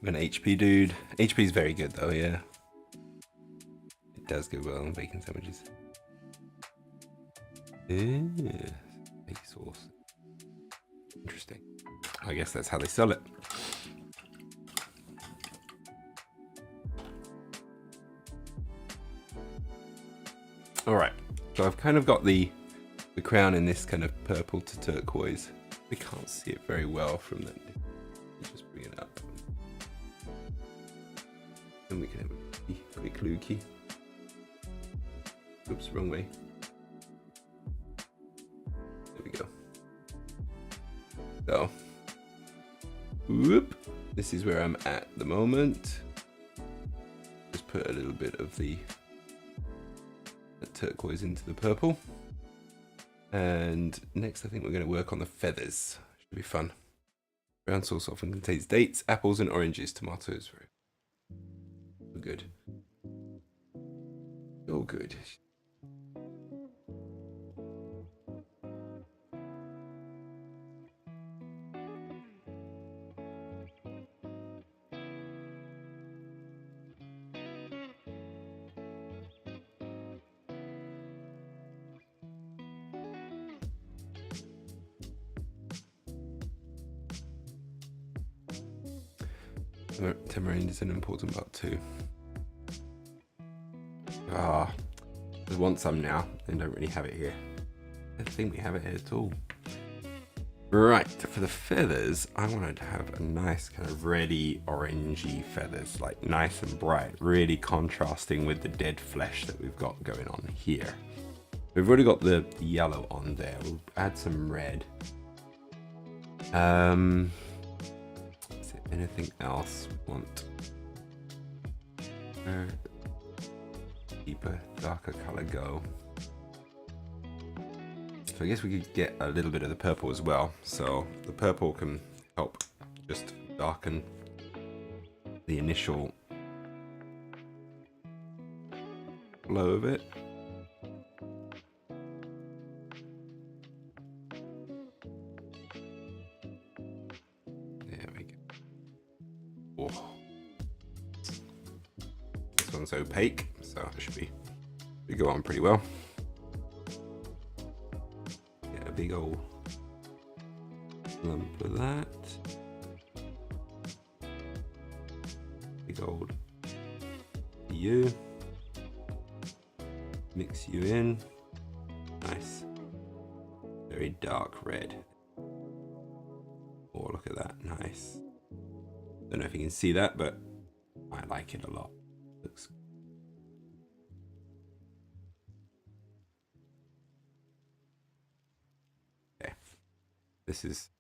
I'm an HP dude. HP is very good though, yeah. It does go well on bacon sandwiches. Bacon sauce. Interesting. I guess that's how they sell it. All right, so I've kind of got the crown in this kind of purple to turquoise. We can't see it very well from that. Just bring it up. And we can have a quick lookie. Oops, wrong way. There we go. So, whoop, this is where I'm at the moment. Just put a little bit of the turquoise into the purple. And next I think we're going to work on the feathers. Should be fun. Brown sauce often contains dates, apples and oranges, tomatoes. Good. Oh, good. Tamarind is an important part too. I want some now. They don't really have it here. I don't think we have it here at all. Right, for the feathers, I wanted to have a nice kind of reddy, orangey feathers, like nice and bright, really contrasting with the dead flesh that we've got going on here. We've already got the yellow on there. We'll add some red. Is there anything else we want? Deeper, darker color go. So I guess we could get a little bit of the purple as well. So the purple can help just darken the initial glow of it. There we go. Oh. This one's opaque, so it should go on pretty well. Get a big old lump of that. Big old you. Mix you in. Nice. Very dark red. Oh, look at that. Nice. Don't know if you can see that, but I like it a lot. Looks okay. This is,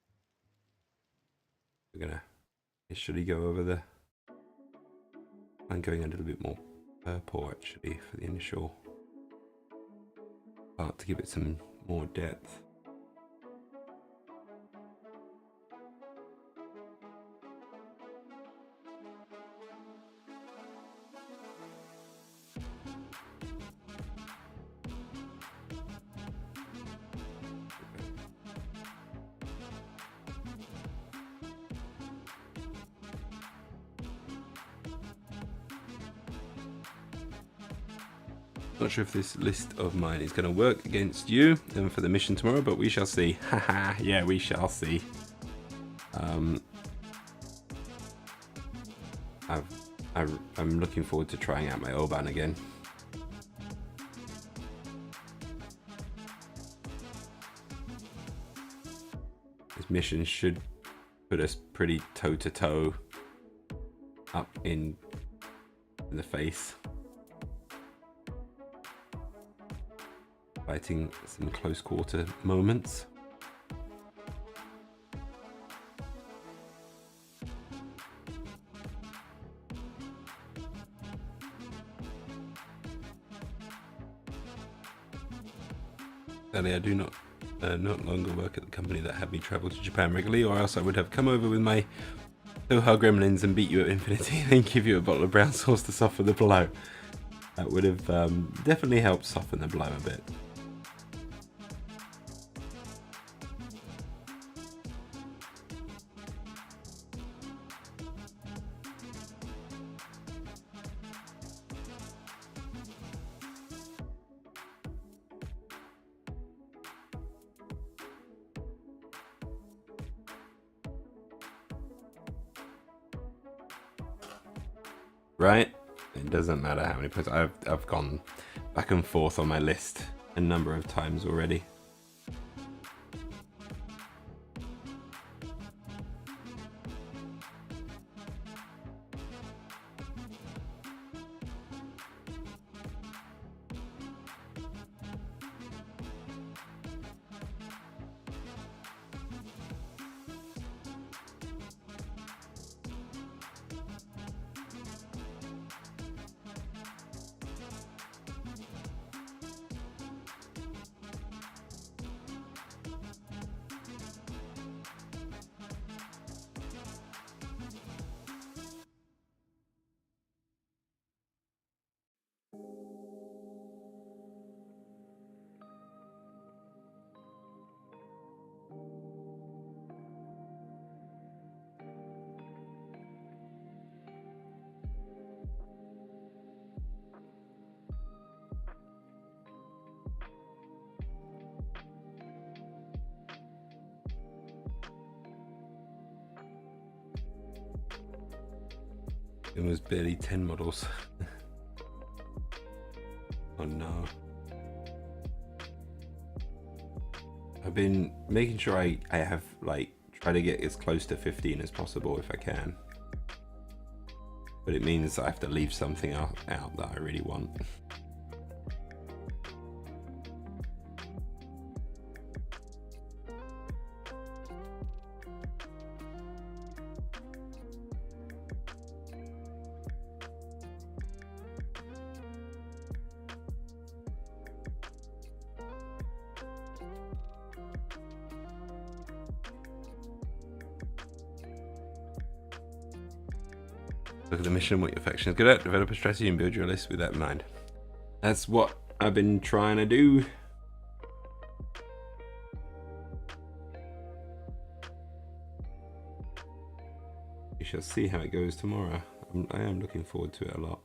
we're gonna initially go over the, I'm going a little bit more purple actually for the initial part to give it some more depth. Not sure if this list of mine is going to work against you and for the mission tomorrow, but we shall see. Haha, yeah, we shall see. I'm looking forward to trying out my Oban again. This mission should put us pretty toe to toe up in the face. Fighting some close quarter moments. Sadly, I do not longer work at the company that had me travel to Japan regularly, or else I would have come over with my Soha gremlins and beat you at infinity and then give you a bottle of brown sauce to soften the blow. That would have definitely helped soften the blow a bit. Right? It doesn't matter how many points. I've gone back and forth on my list a number of times already. It was barely 10 models. Oh no. I've been making sure I have like try to get as close to 15 as possible if I can. But it means I have to leave something out that I really want. Look at the mission, what your faction is good at, develop a strategy and build your list with that in mind. That's what I've been trying to do. We shall see how it goes tomorrow. I am looking forward to it a lot.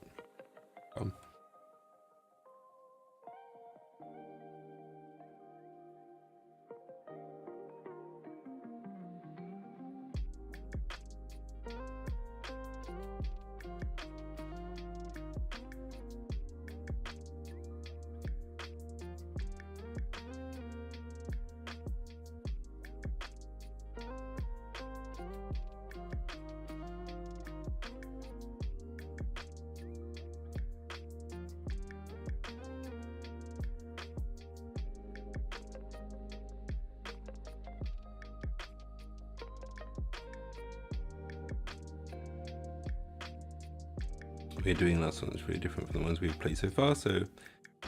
We're doing last one that's really different from the ones we've played so far, so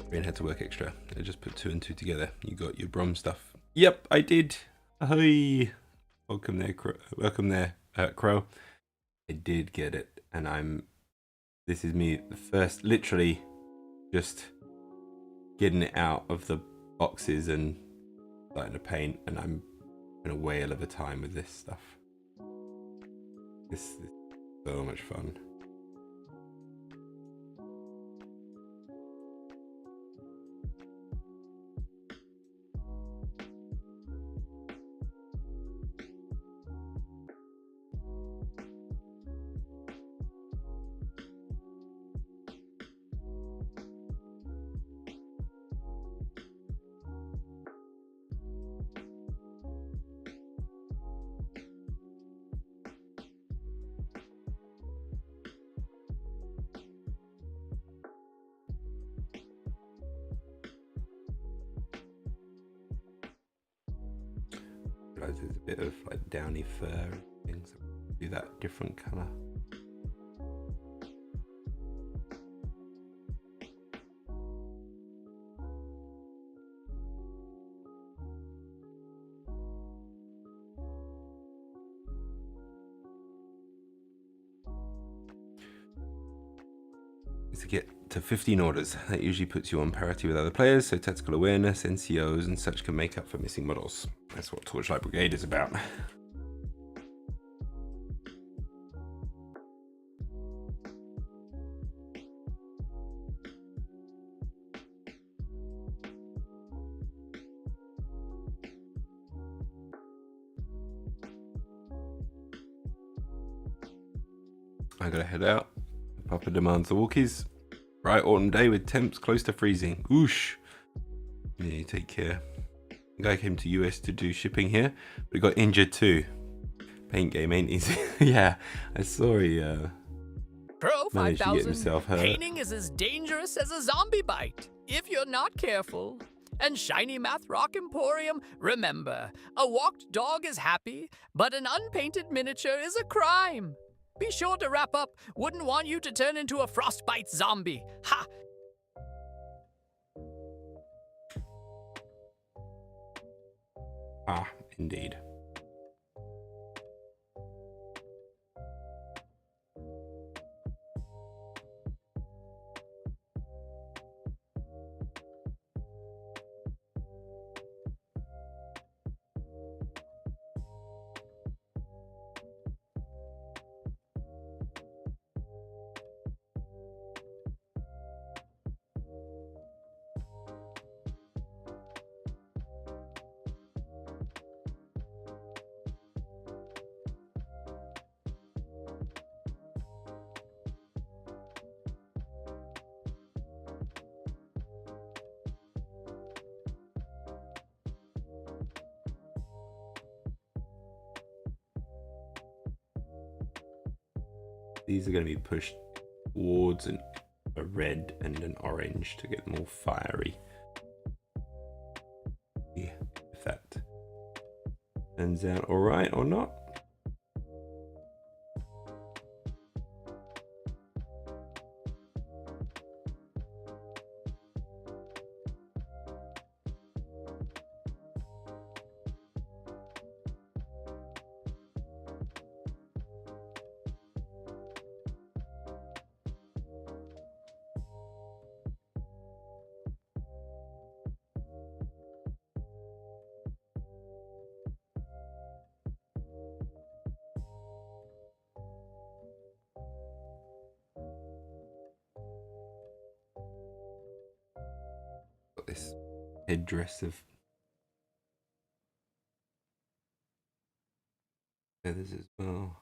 we had to work extra. I just put 2 and 2 together. You got your Brom stuff. Yep, I did. Ahoy! Welcome there, Crow. I did get it, and this is me the first, literally just getting it out of the boxes and starting to paint, and I'm in a whale of a time with this stuff. This is so much fun. There's a bit of like downy fur and things. Do that different colour. To get to 15 orders, that usually puts you on parity with other players, so tactical awareness, NCOs and such can make up for missing models. That's what Torchlight Brigade is about. I gotta head out. Papa demands the walkies. Bright autumn day with temps close to freezing. Whoosh. Yeah, take care. The guy came to US to do shipping here, but he got injured too. Paint game ain't easy. Yeah, I saw he Pro managed to get 5000, himself hurt. painting is as dangerous as a zombie bite if you're not careful. And Shiny Math Rock Emporium, remember, a walked dog is happy, but an unpainted miniature is a crime. Be sure to wrap up. Wouldn't want you to turn into a frostbite zombie. Ha! Ah, indeed. these are going to be pushed towards a red and an orange to get more fiery. Yeah, if that turns out all right or not. Got this headdress of feathers as well.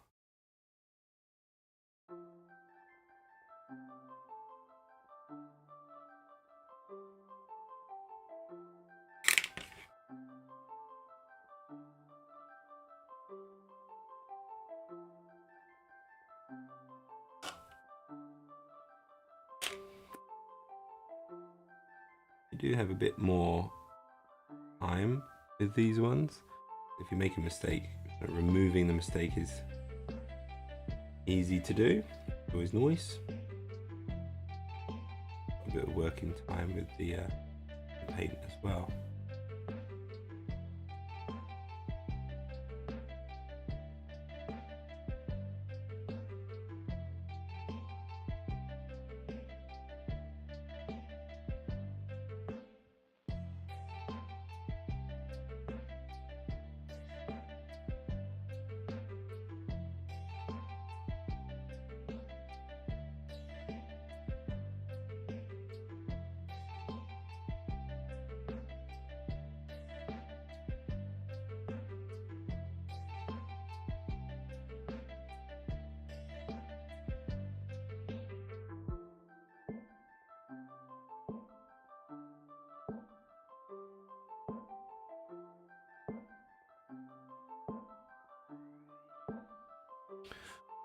You do have a bit more time with these ones. If you make a mistake, removing the mistake is easy to do. Always nice. A bit of working time with the paint as well.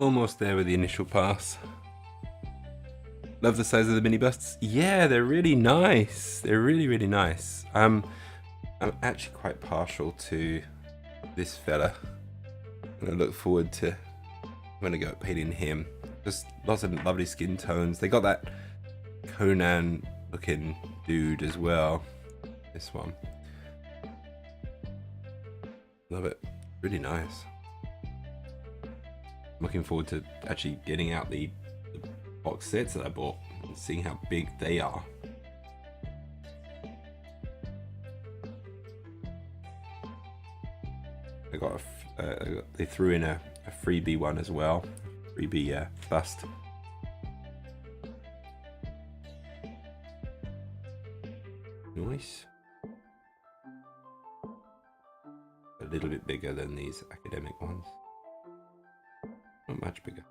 Almost there with the initial pass. Love the size of the mini busts. Yeah, they're really nice. They're really, really nice. I'm actually quite partial to this fella. I look forward to when I go painting him. Just lots of lovely skin tones. They got that Conan looking dude as well. This one. Love it. Really nice. Looking forward to actually getting out the box sets that I bought and seeing how big they are. I got they threw in a freebie one as well, freebie bust. Nice. A little bit bigger than these academic ones. Not much bigger.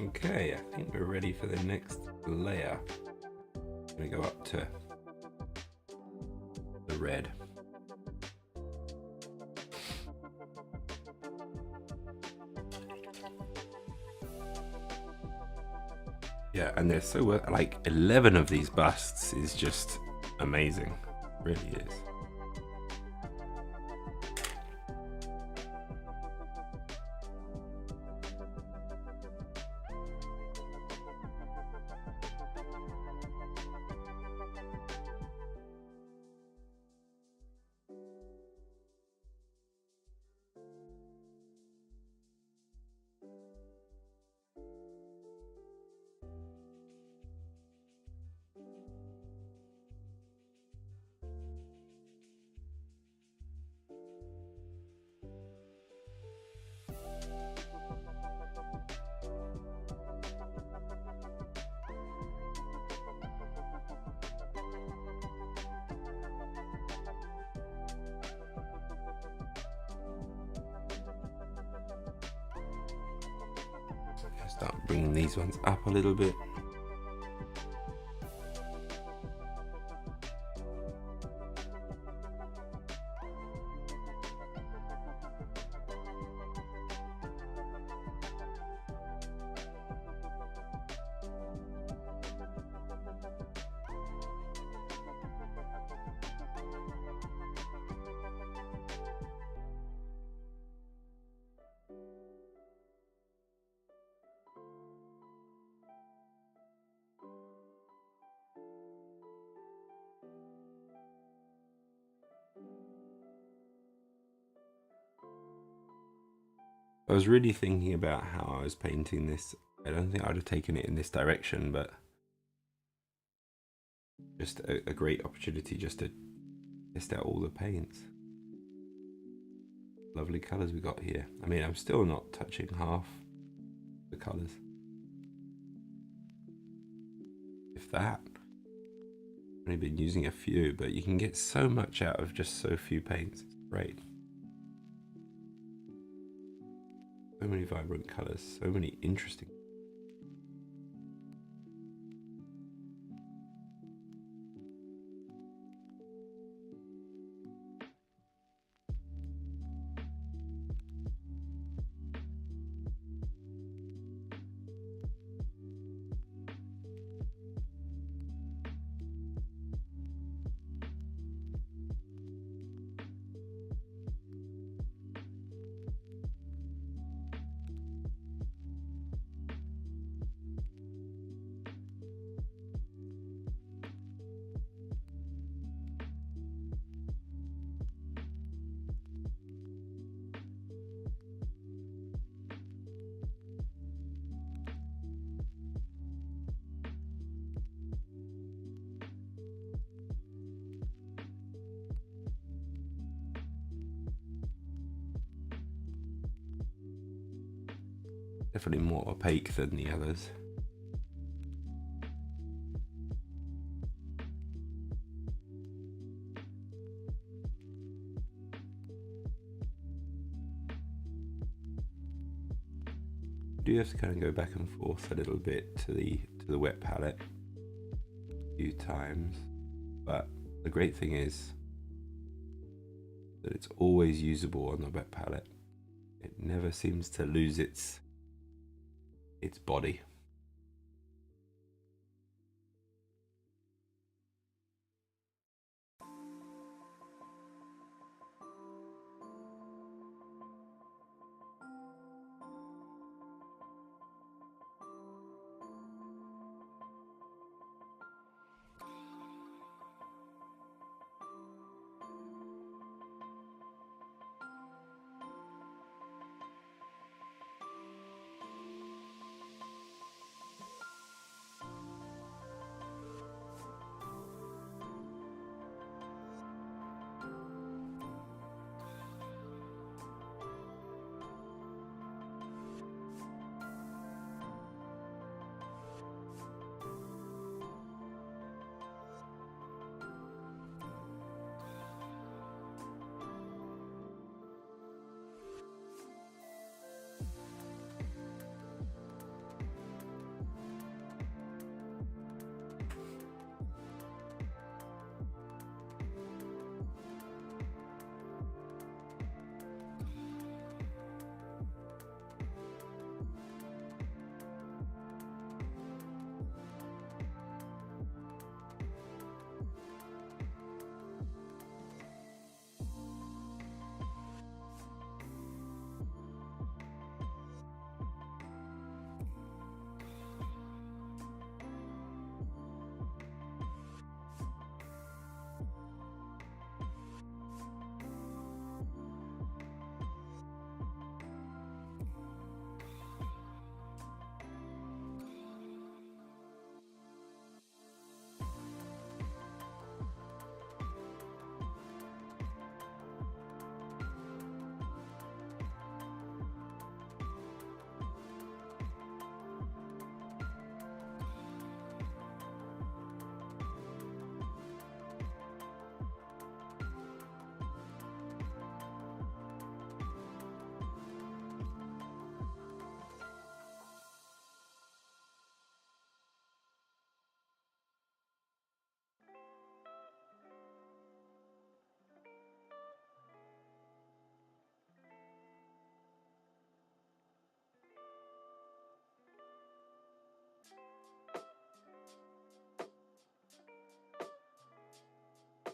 Okay, I think we're ready for the next layer. I'm going to go up to the red. Yeah, and they're so worth, like 11 of these busts is just amazing. It really is. bringing these ones up a little bit. I was really thinking about how I was painting this. I don't think I would have taken it in this direction, but just a great opportunity just to test out all the paints. Lovely colours we got here. I mean, I'm still not touching half the colours. If that. I've only been using a few, but you can get so much out of just so few paints. It's great. So many vibrant colours, so many interesting. Definitely more opaque than the others. You do have to kind of go back and forth a little bit to the wet palette a few times, but the great thing is that it's always usable on the wet palette. It never seems to lose its body.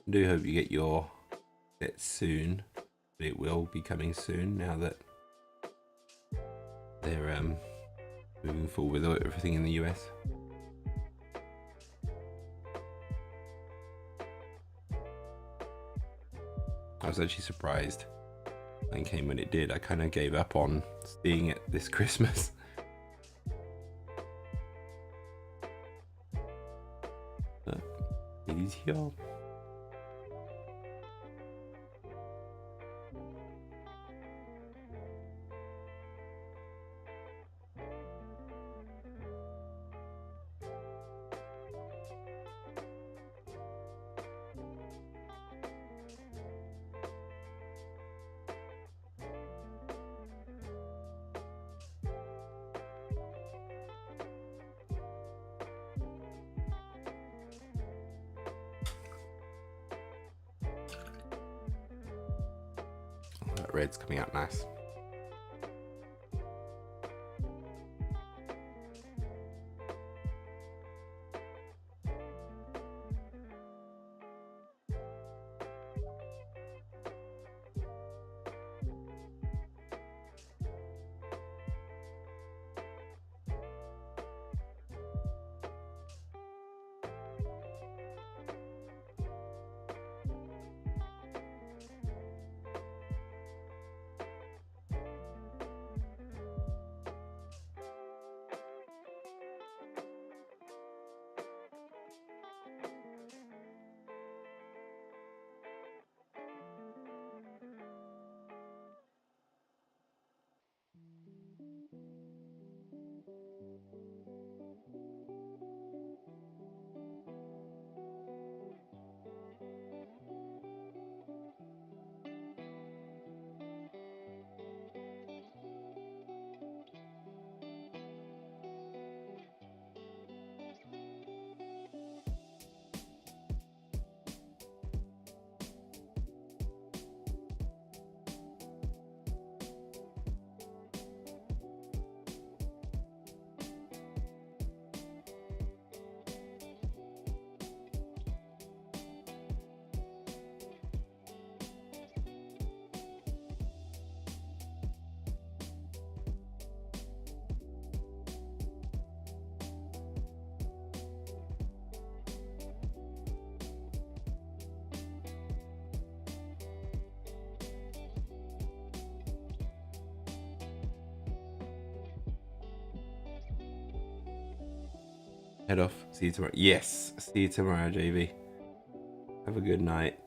I do hope you get your set soon, but it will be coming soon now that they're moving forward with everything in the US. I was actually surprised when it came when it did. I kind of gave up on seeing it this Christmas. But it is here. That red's coming out nice. Head off. See you tomorrow. Yes. See you tomorrow, JV. Have a good night.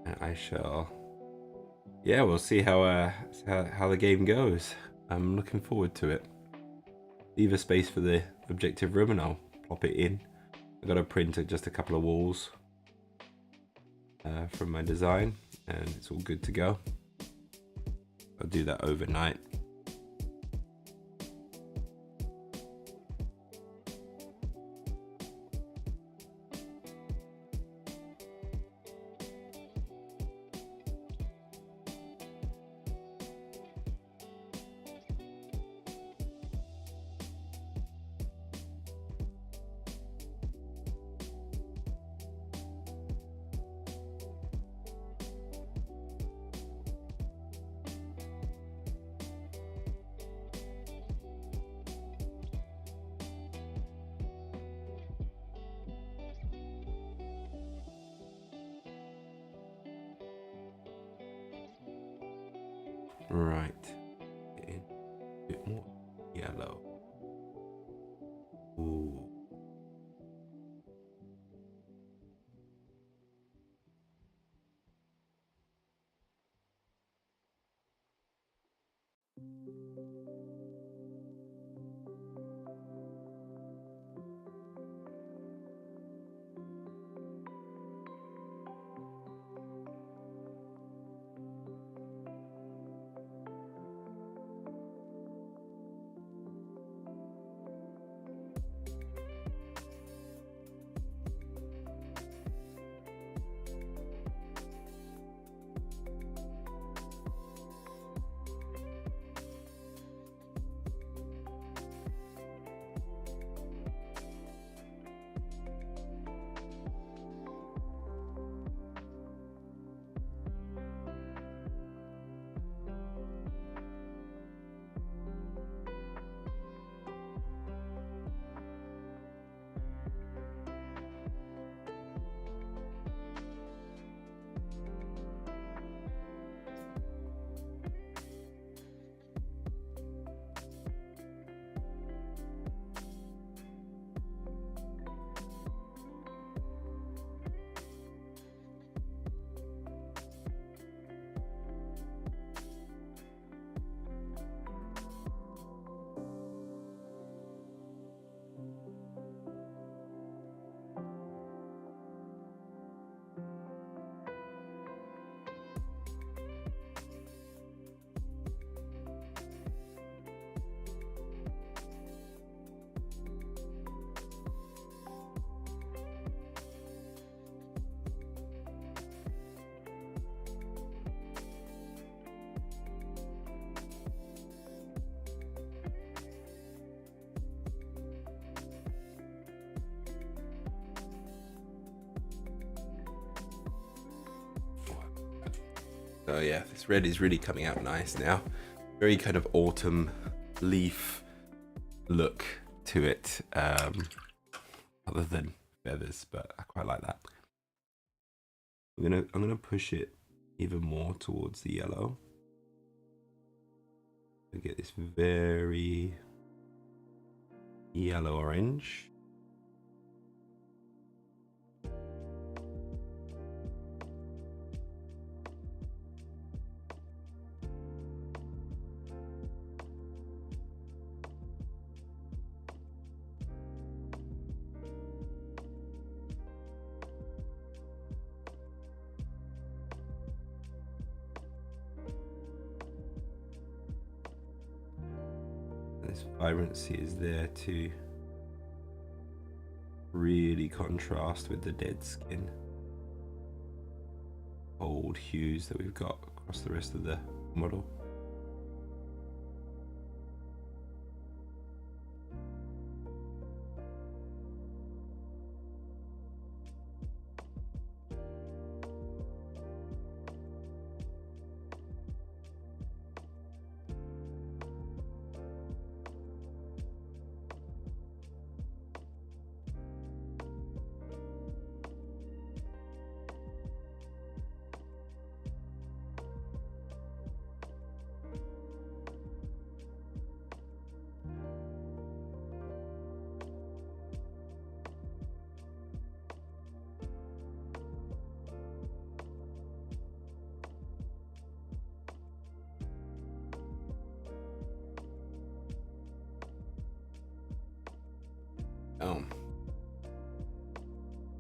And I shall. Yeah, we'll see how the game goes. I'm looking forward to it. Leave a space for the objective room, and I'll plop it in. I got to print just a couple of walls from my design, and it's all good to go. I'll do that overnight. Right, a bit more yellow. Ooh. So yeah, this red is really coming out nice now. Very kind of autumn leaf look to it, other than feathers, but I quite like that. I'm gonna push it even more towards the yellow. To get this very yellow orange. This vibrancy is there to really contrast with the dead skin, old hues that we've got across the rest of the model.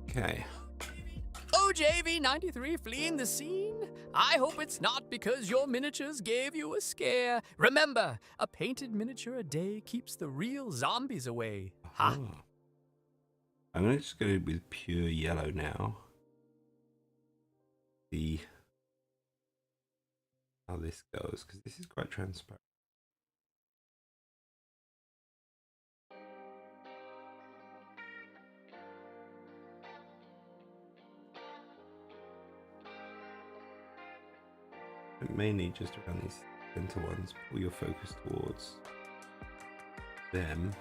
Okay. OJV93 fleeing the scene? I hope it's not because your miniatures gave you a scare. Remember, a painted miniature a day keeps the real zombies away. Ha! Oh. I'm gonna just go with pure yellow now. See how this goes, because this is quite transparent. Mainly just around these center ones, pull your focus towards them.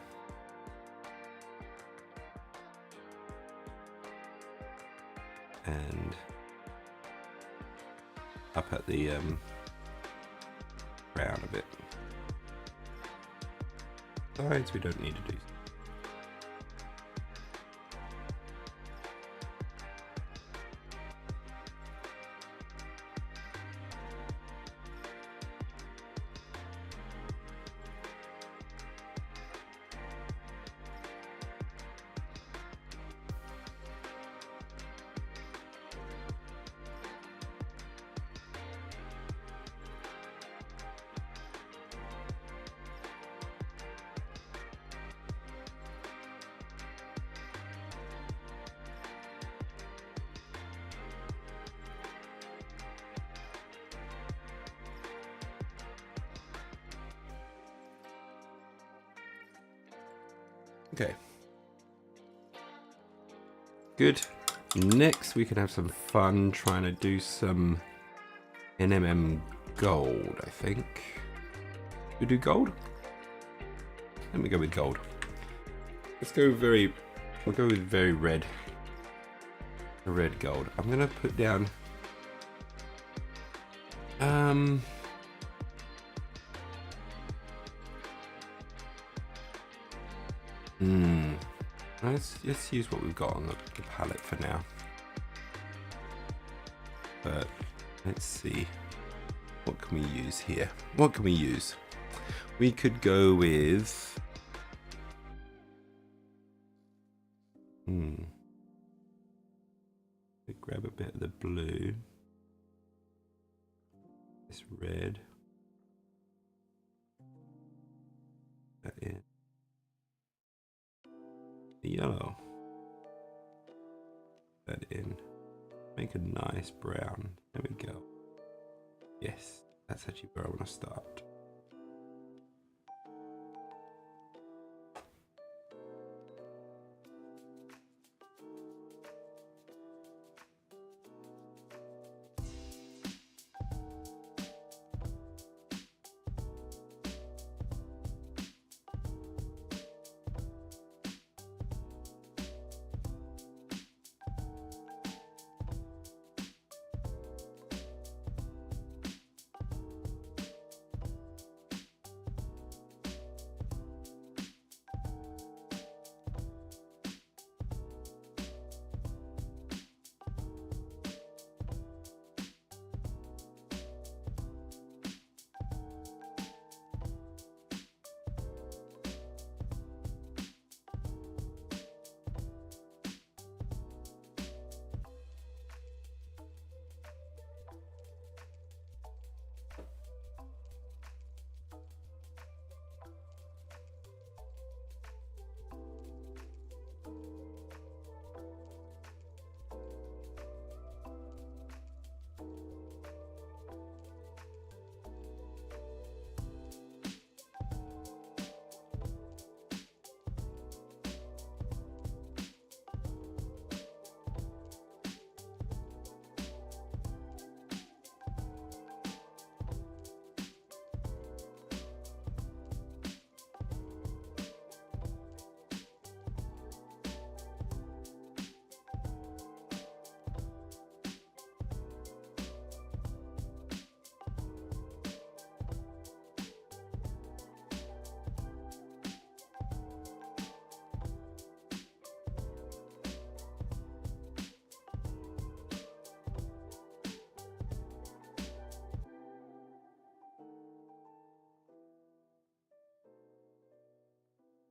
And up at the brown a bit. Sides we don't need to do. Okay. Good. Next we can have some fun trying to do some NMM gold, I think. We do gold? Let me go with gold. Let's go we'll go with very red. A red gold. I'm gonna put down let's use what we've got on the palette for now. But let's see, what can we use here? What can we use? We could go with grab a bit of the blue, this red, that in the yellow, that in, make a nice brown. There we go. Yes, that's actually where I want to start.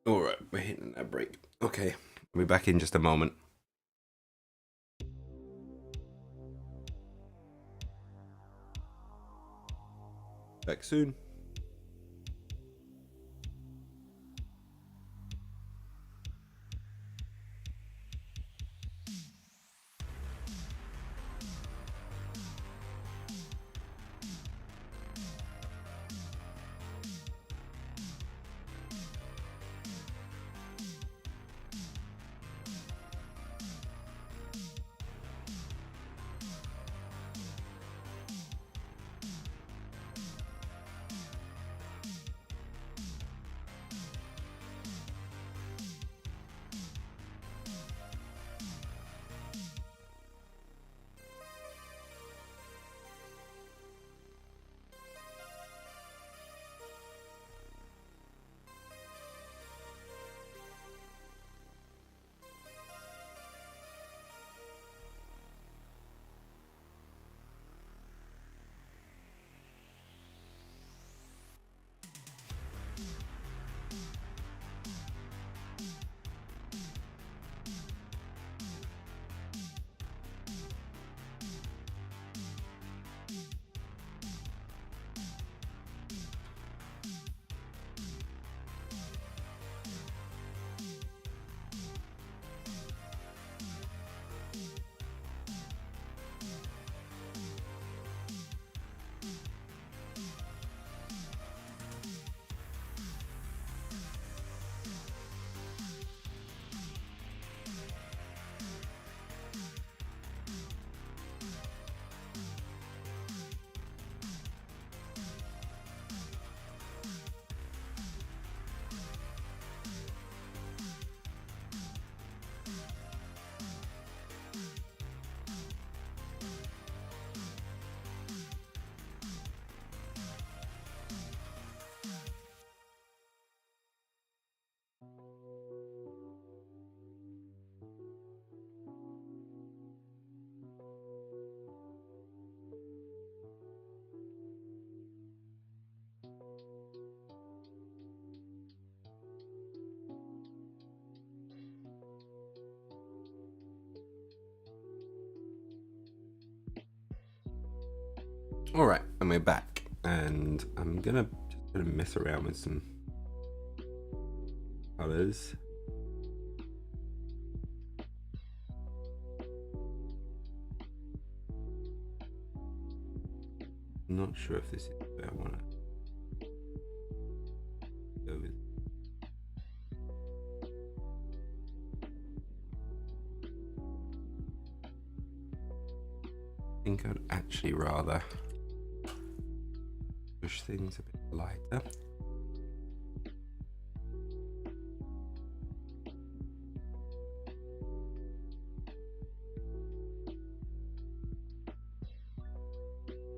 All right, we're hitting that break. Okay, we'll be back in just a moment. Back soon. All right, and we're back, and I'm gonna mess around with some colors. I'm not sure if this is where I want to go with. I think I'd actually rather push things a bit lighter.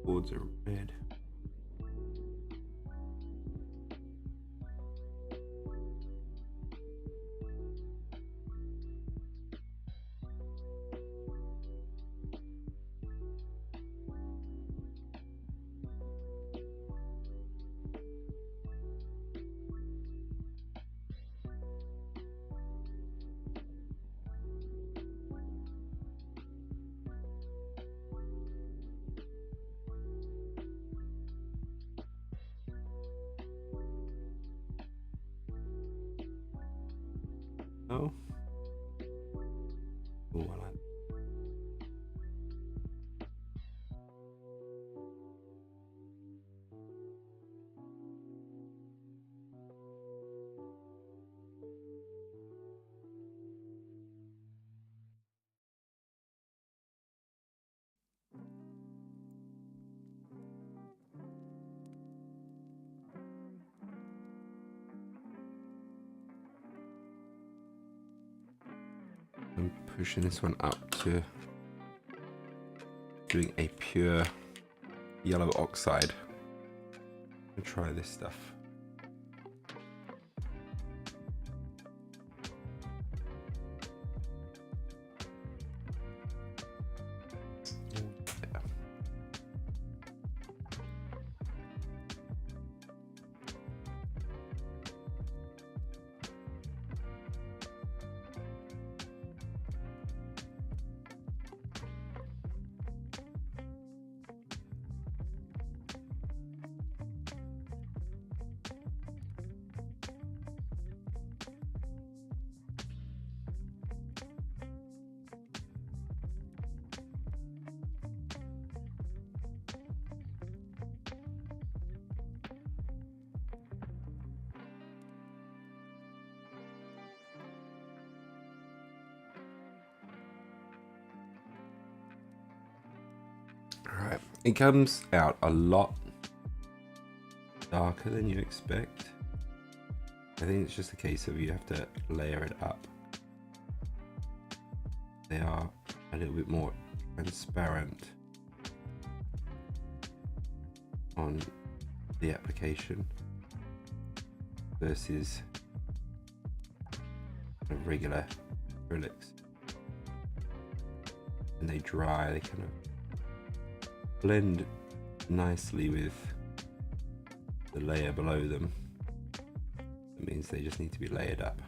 Boards are red. Oh. Oh, I like. I'm pushing this one up to doing a pure yellow oxide. I'll try this stuff. It comes out a lot darker than you expect. I think it's just a case of you have to layer it up. They are a little bit more transparent on the application versus regular acrylics. When they dry, they kind of blend nicely with the layer below them. That means they just need to be layered up.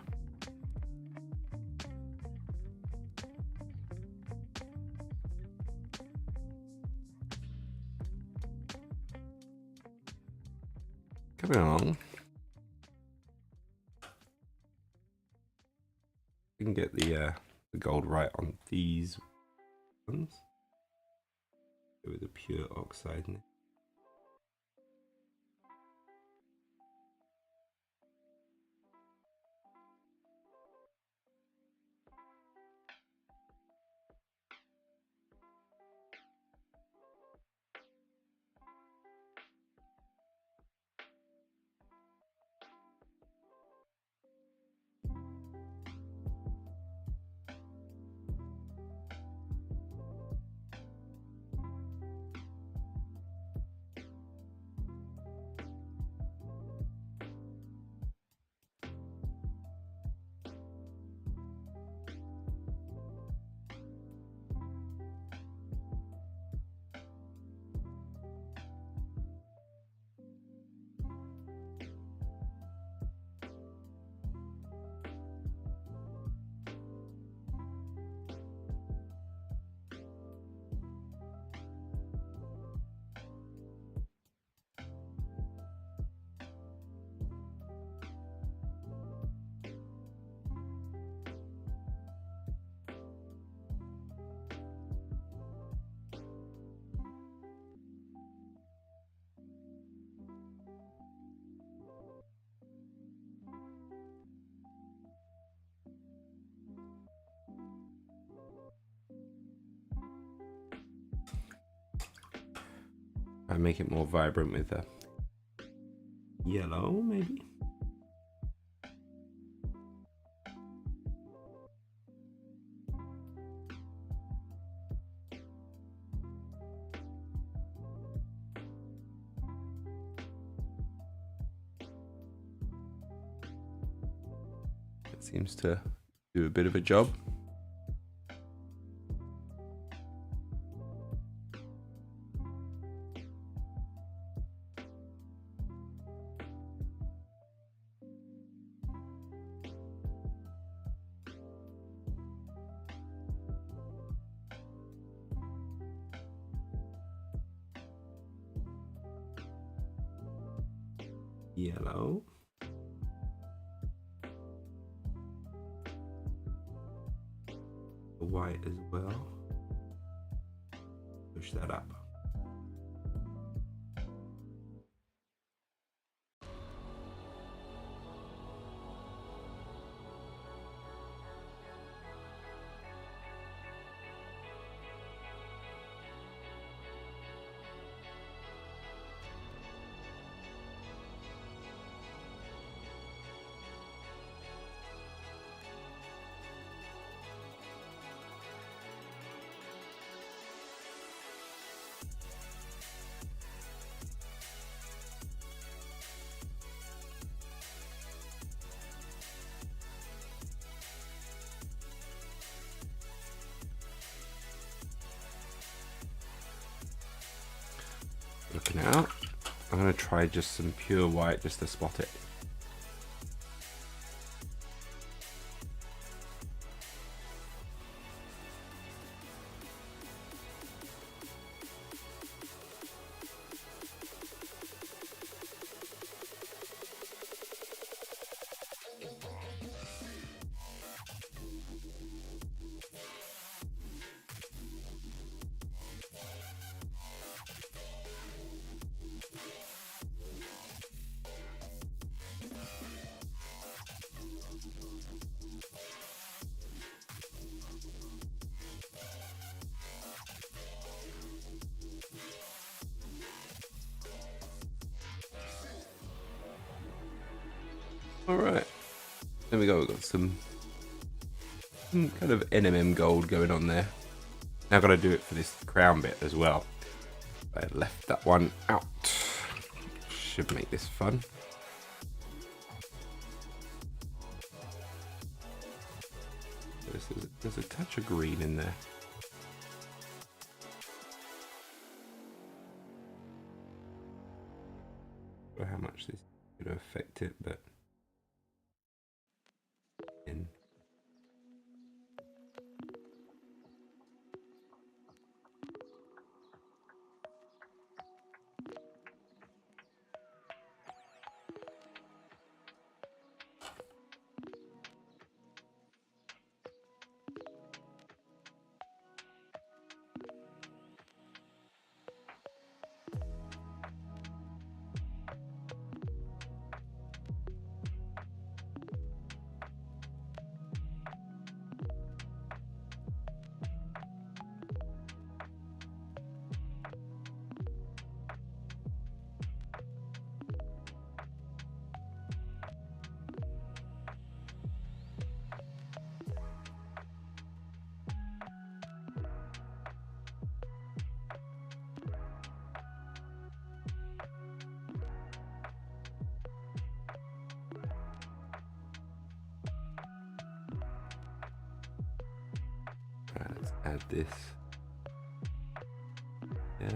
Coming along. We can get the gold right on these ones. Go with the pure oxide in it. I make it more vibrant with a yellow, maybe. It seems to do a bit of a job. Yellow. The white as well. Push that up. Looking out. I'm going to try just some pure white just to spot it. Alright. There we go, we've got some kind of NMM gold going on there. Now I've got to do it for this crown bit as well. I left that one out. Should make this fun. There's a touch of green in there. I don't know how much this is going to affect it, but in. Right, let's add this. Yeah.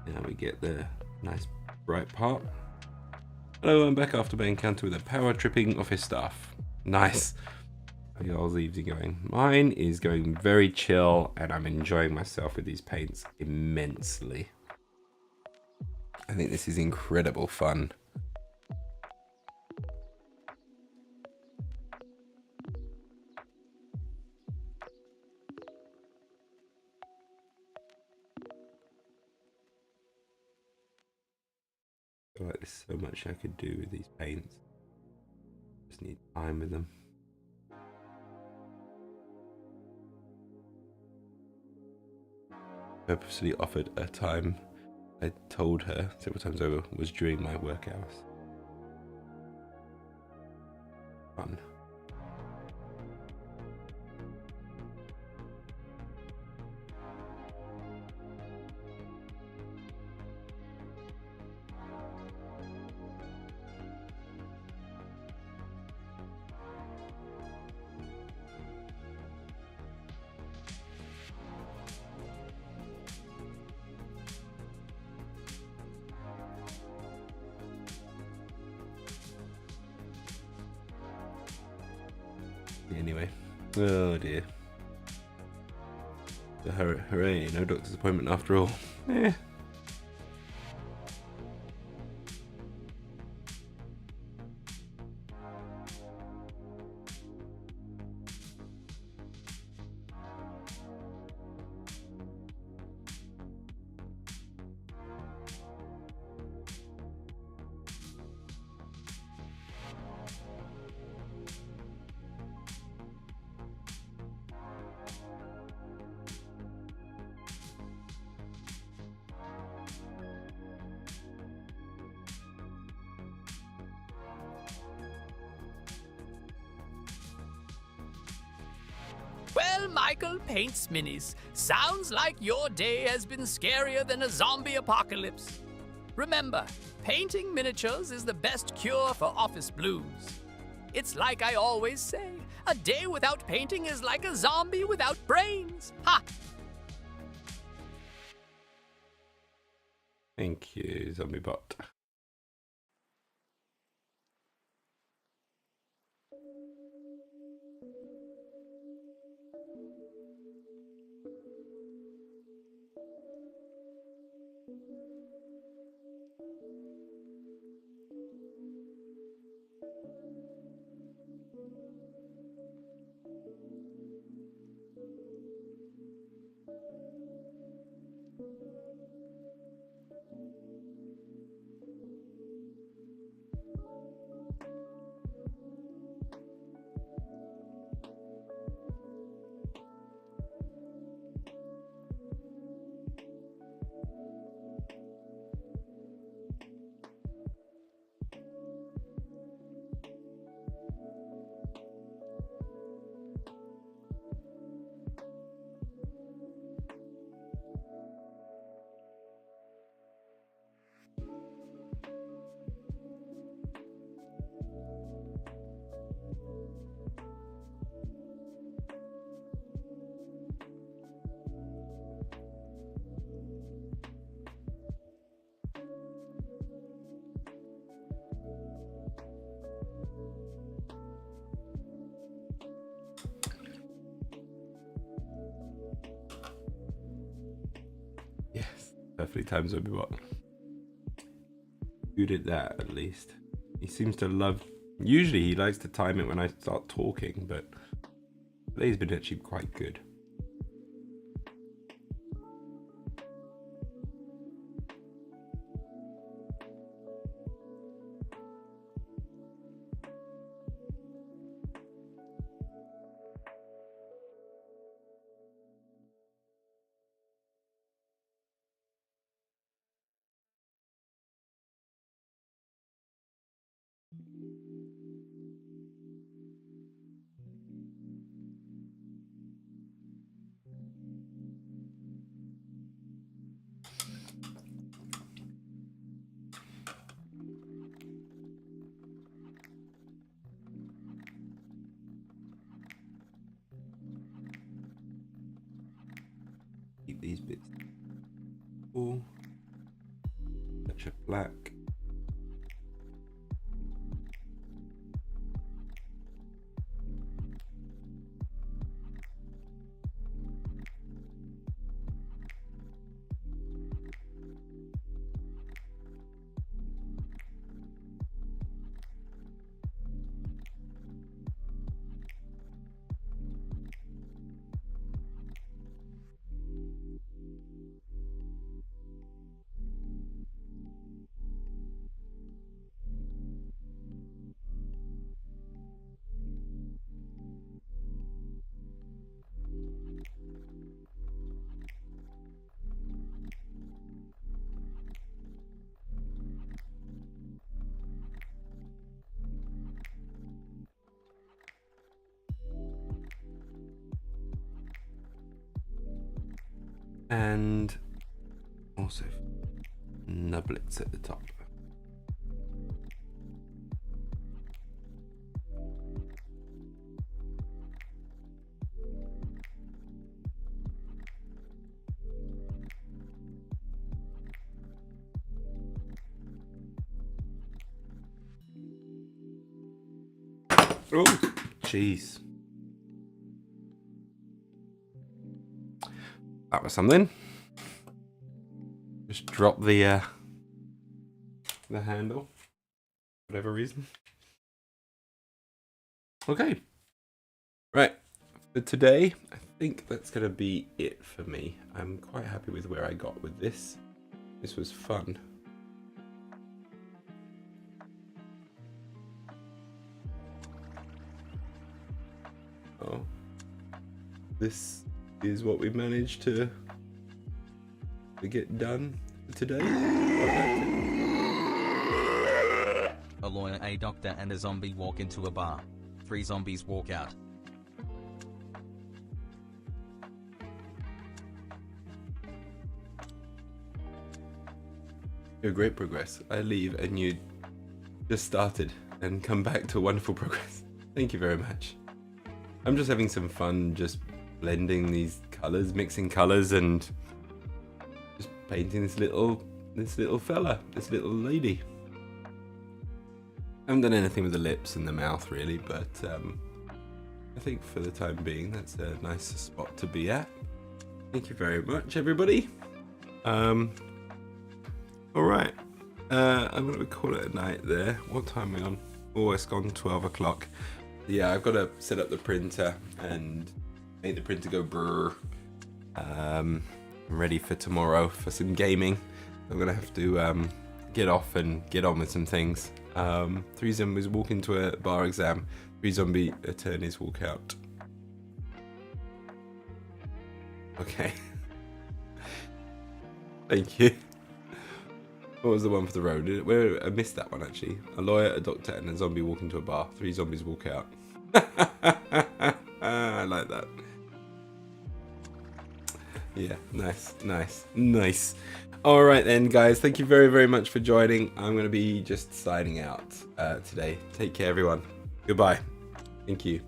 Now we get the nice bright part. Hello, I'm back after my encounter with a power tripping office staff. Nice. How y'all's evening going? Mine is going very chill, and I'm enjoying myself with these paints immensely. I think this is incredible fun. I feel like there's so much I could do with these paints. Just need time with them. Purposely offered a time I told her several times over was during my work hours. Fun. Anyway, oh dear. Hooray, no doctor's appointment after all. Eh. Well, Michael paints minis. Sounds like your day has been scarier than a zombie apocalypse. Remember, painting miniatures is the best cure for office blues. It's like I always say, a day without painting is like a zombie without brains. Ha! Thank you, zombie bot. Perfectly timed zombie bot. Good at that, at least. He seems to love... Usually he likes to time it when I start talking, but today's been actually quite good. Keep these bits cool. Touch of black. And also nublets at the top. Oh, jeez. That was something. Just drop the handle, for whatever reason. Okay. Right. For today, I think that's gonna be it for me. I'm quite happy with where I got with this. This was fun. Oh. This is what we managed to get done for today. A lawyer, a doctor, and a zombie walk into a bar. 3 zombies walk out. You're great progress. I leave and you just started and come back to wonderful progress. Thank you very much. I'm just having some fun just blending these colors, mixing colors, and just painting this little fella, this little lady. I haven't done anything with the lips and the mouth really, but I think for the time being that's a nice spot to be at. Thank you very much, everybody. All right, I'm gonna call it a night there. What time are we on? Oh, it's gone 12 o'clock. Yeah, I've got to set up the printer and make the printer go brrr. I'm ready for tomorrow for some gaming. I'm gonna have to get off and get on with some things. 3 zombies walk into a bar exam. 3 zombie attorneys walk out. Okay. Thank you. What was the one for the road? I missed that one actually. A lawyer, a doctor, and a zombie walk into a bar. 3 zombies walk out. I like that. Yeah, nice. All right then, guys. Thank you very, very much for joining. I'm going to be just signing out today. Take care, everyone. Goodbye. Thank you.